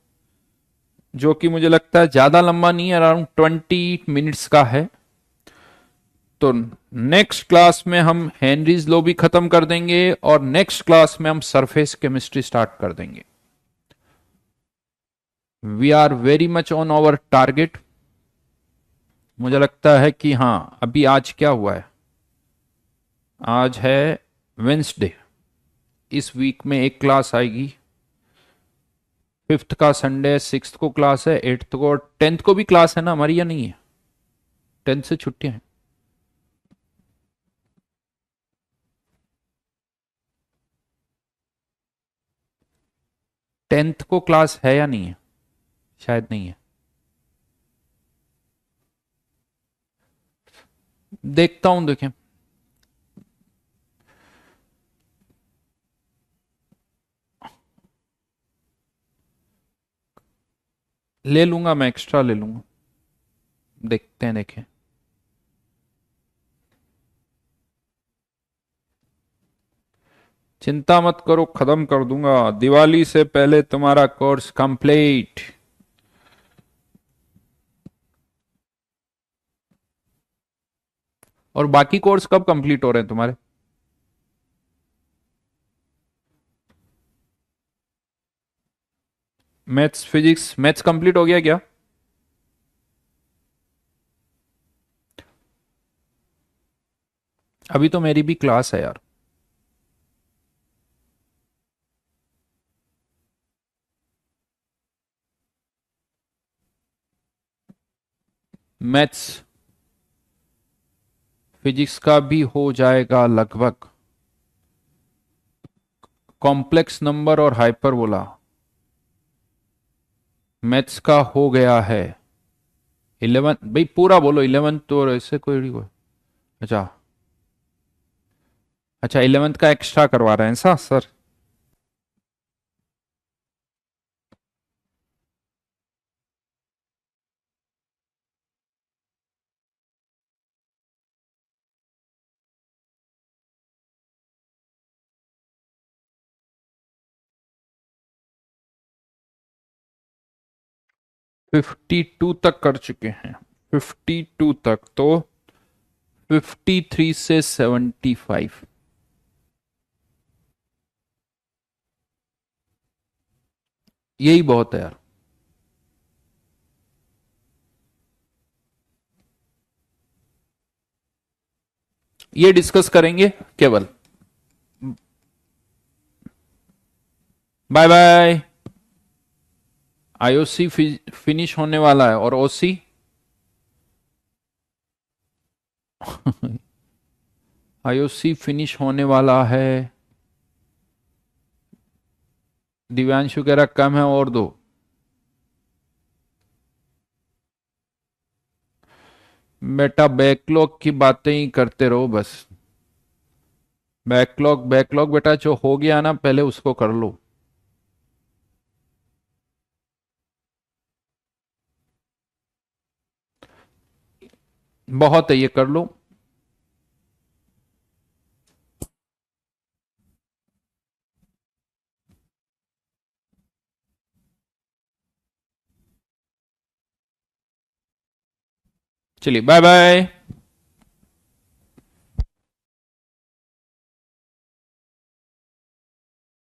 जो कि मुझे लगता है ज्यादा लंबा नहीं है, अराउंड 20 मिनट्स का है। तो नेक्स्ट क्लास में हम हेनरीज लॉ भी खत्म कर देंगे और नेक्स्ट क्लास में हम सरफेस केमिस्ट्री स्टार्ट कर देंगे. We are very much on our target. मुझे लगता है कि हाँ, अभी आज क्या हुआ है, आज है वेंसडे. इस वीक में एक क्लास आएगी. 5th का संडे, 6th को क्लास है, 8th को और 10th को भी क्लास है ना हमारी, या नहीं है? 10th से छुट्टियां हैं. 10th को क्लास है या नहीं है? शायद नहीं है. देखता हूं, देखें. ले लूंगा, मैं एक्स्ट्रा ले लूंगा. देखते हैं, देखें. चिंता मत करो, खत्म कर दूंगा दिवाली से पहले तुम्हारा कोर्स कंप्लीट. और बाकी कोर्स कब कंप्लीट हो रहे हैं तुम्हारे? मैथ्स, फिजिक्स, मैथ्स कंप्लीट हो गया क्या? अभी तो मेरी भी क्लास है यार. मैथ्स फिजिक्स का भी हो जाएगा लगभग. कॉम्प्लेक्स नंबर और हाइपरबोला मैथ्स का हो गया है. 11 भाई पूरा बोलो. 11 तो ऐसे कोई. अच्छा. अच्छा, 11th का एक्स्ट्रा करवा रहे हैं सा सर? फिफ्टी टू तक कर चुके हैं. 52 तक तो 53 से 75. यही बहुत है यार. ये डिस्कस करेंगे केवल. Bye bye. आईओसी फिनिश होने वाला है और ओसी आईओसी फिनिश होने वाला है. दिव्यांशु कह रहा कम है और दो. बेटा बैकलॉग की बातें ही करते रहो बस. बैकलॉग बैकलॉग बेटा जो हो गया ना, पहले उसको कर लो. बहुत है, ये कर लो. चलिए, बाय बाय.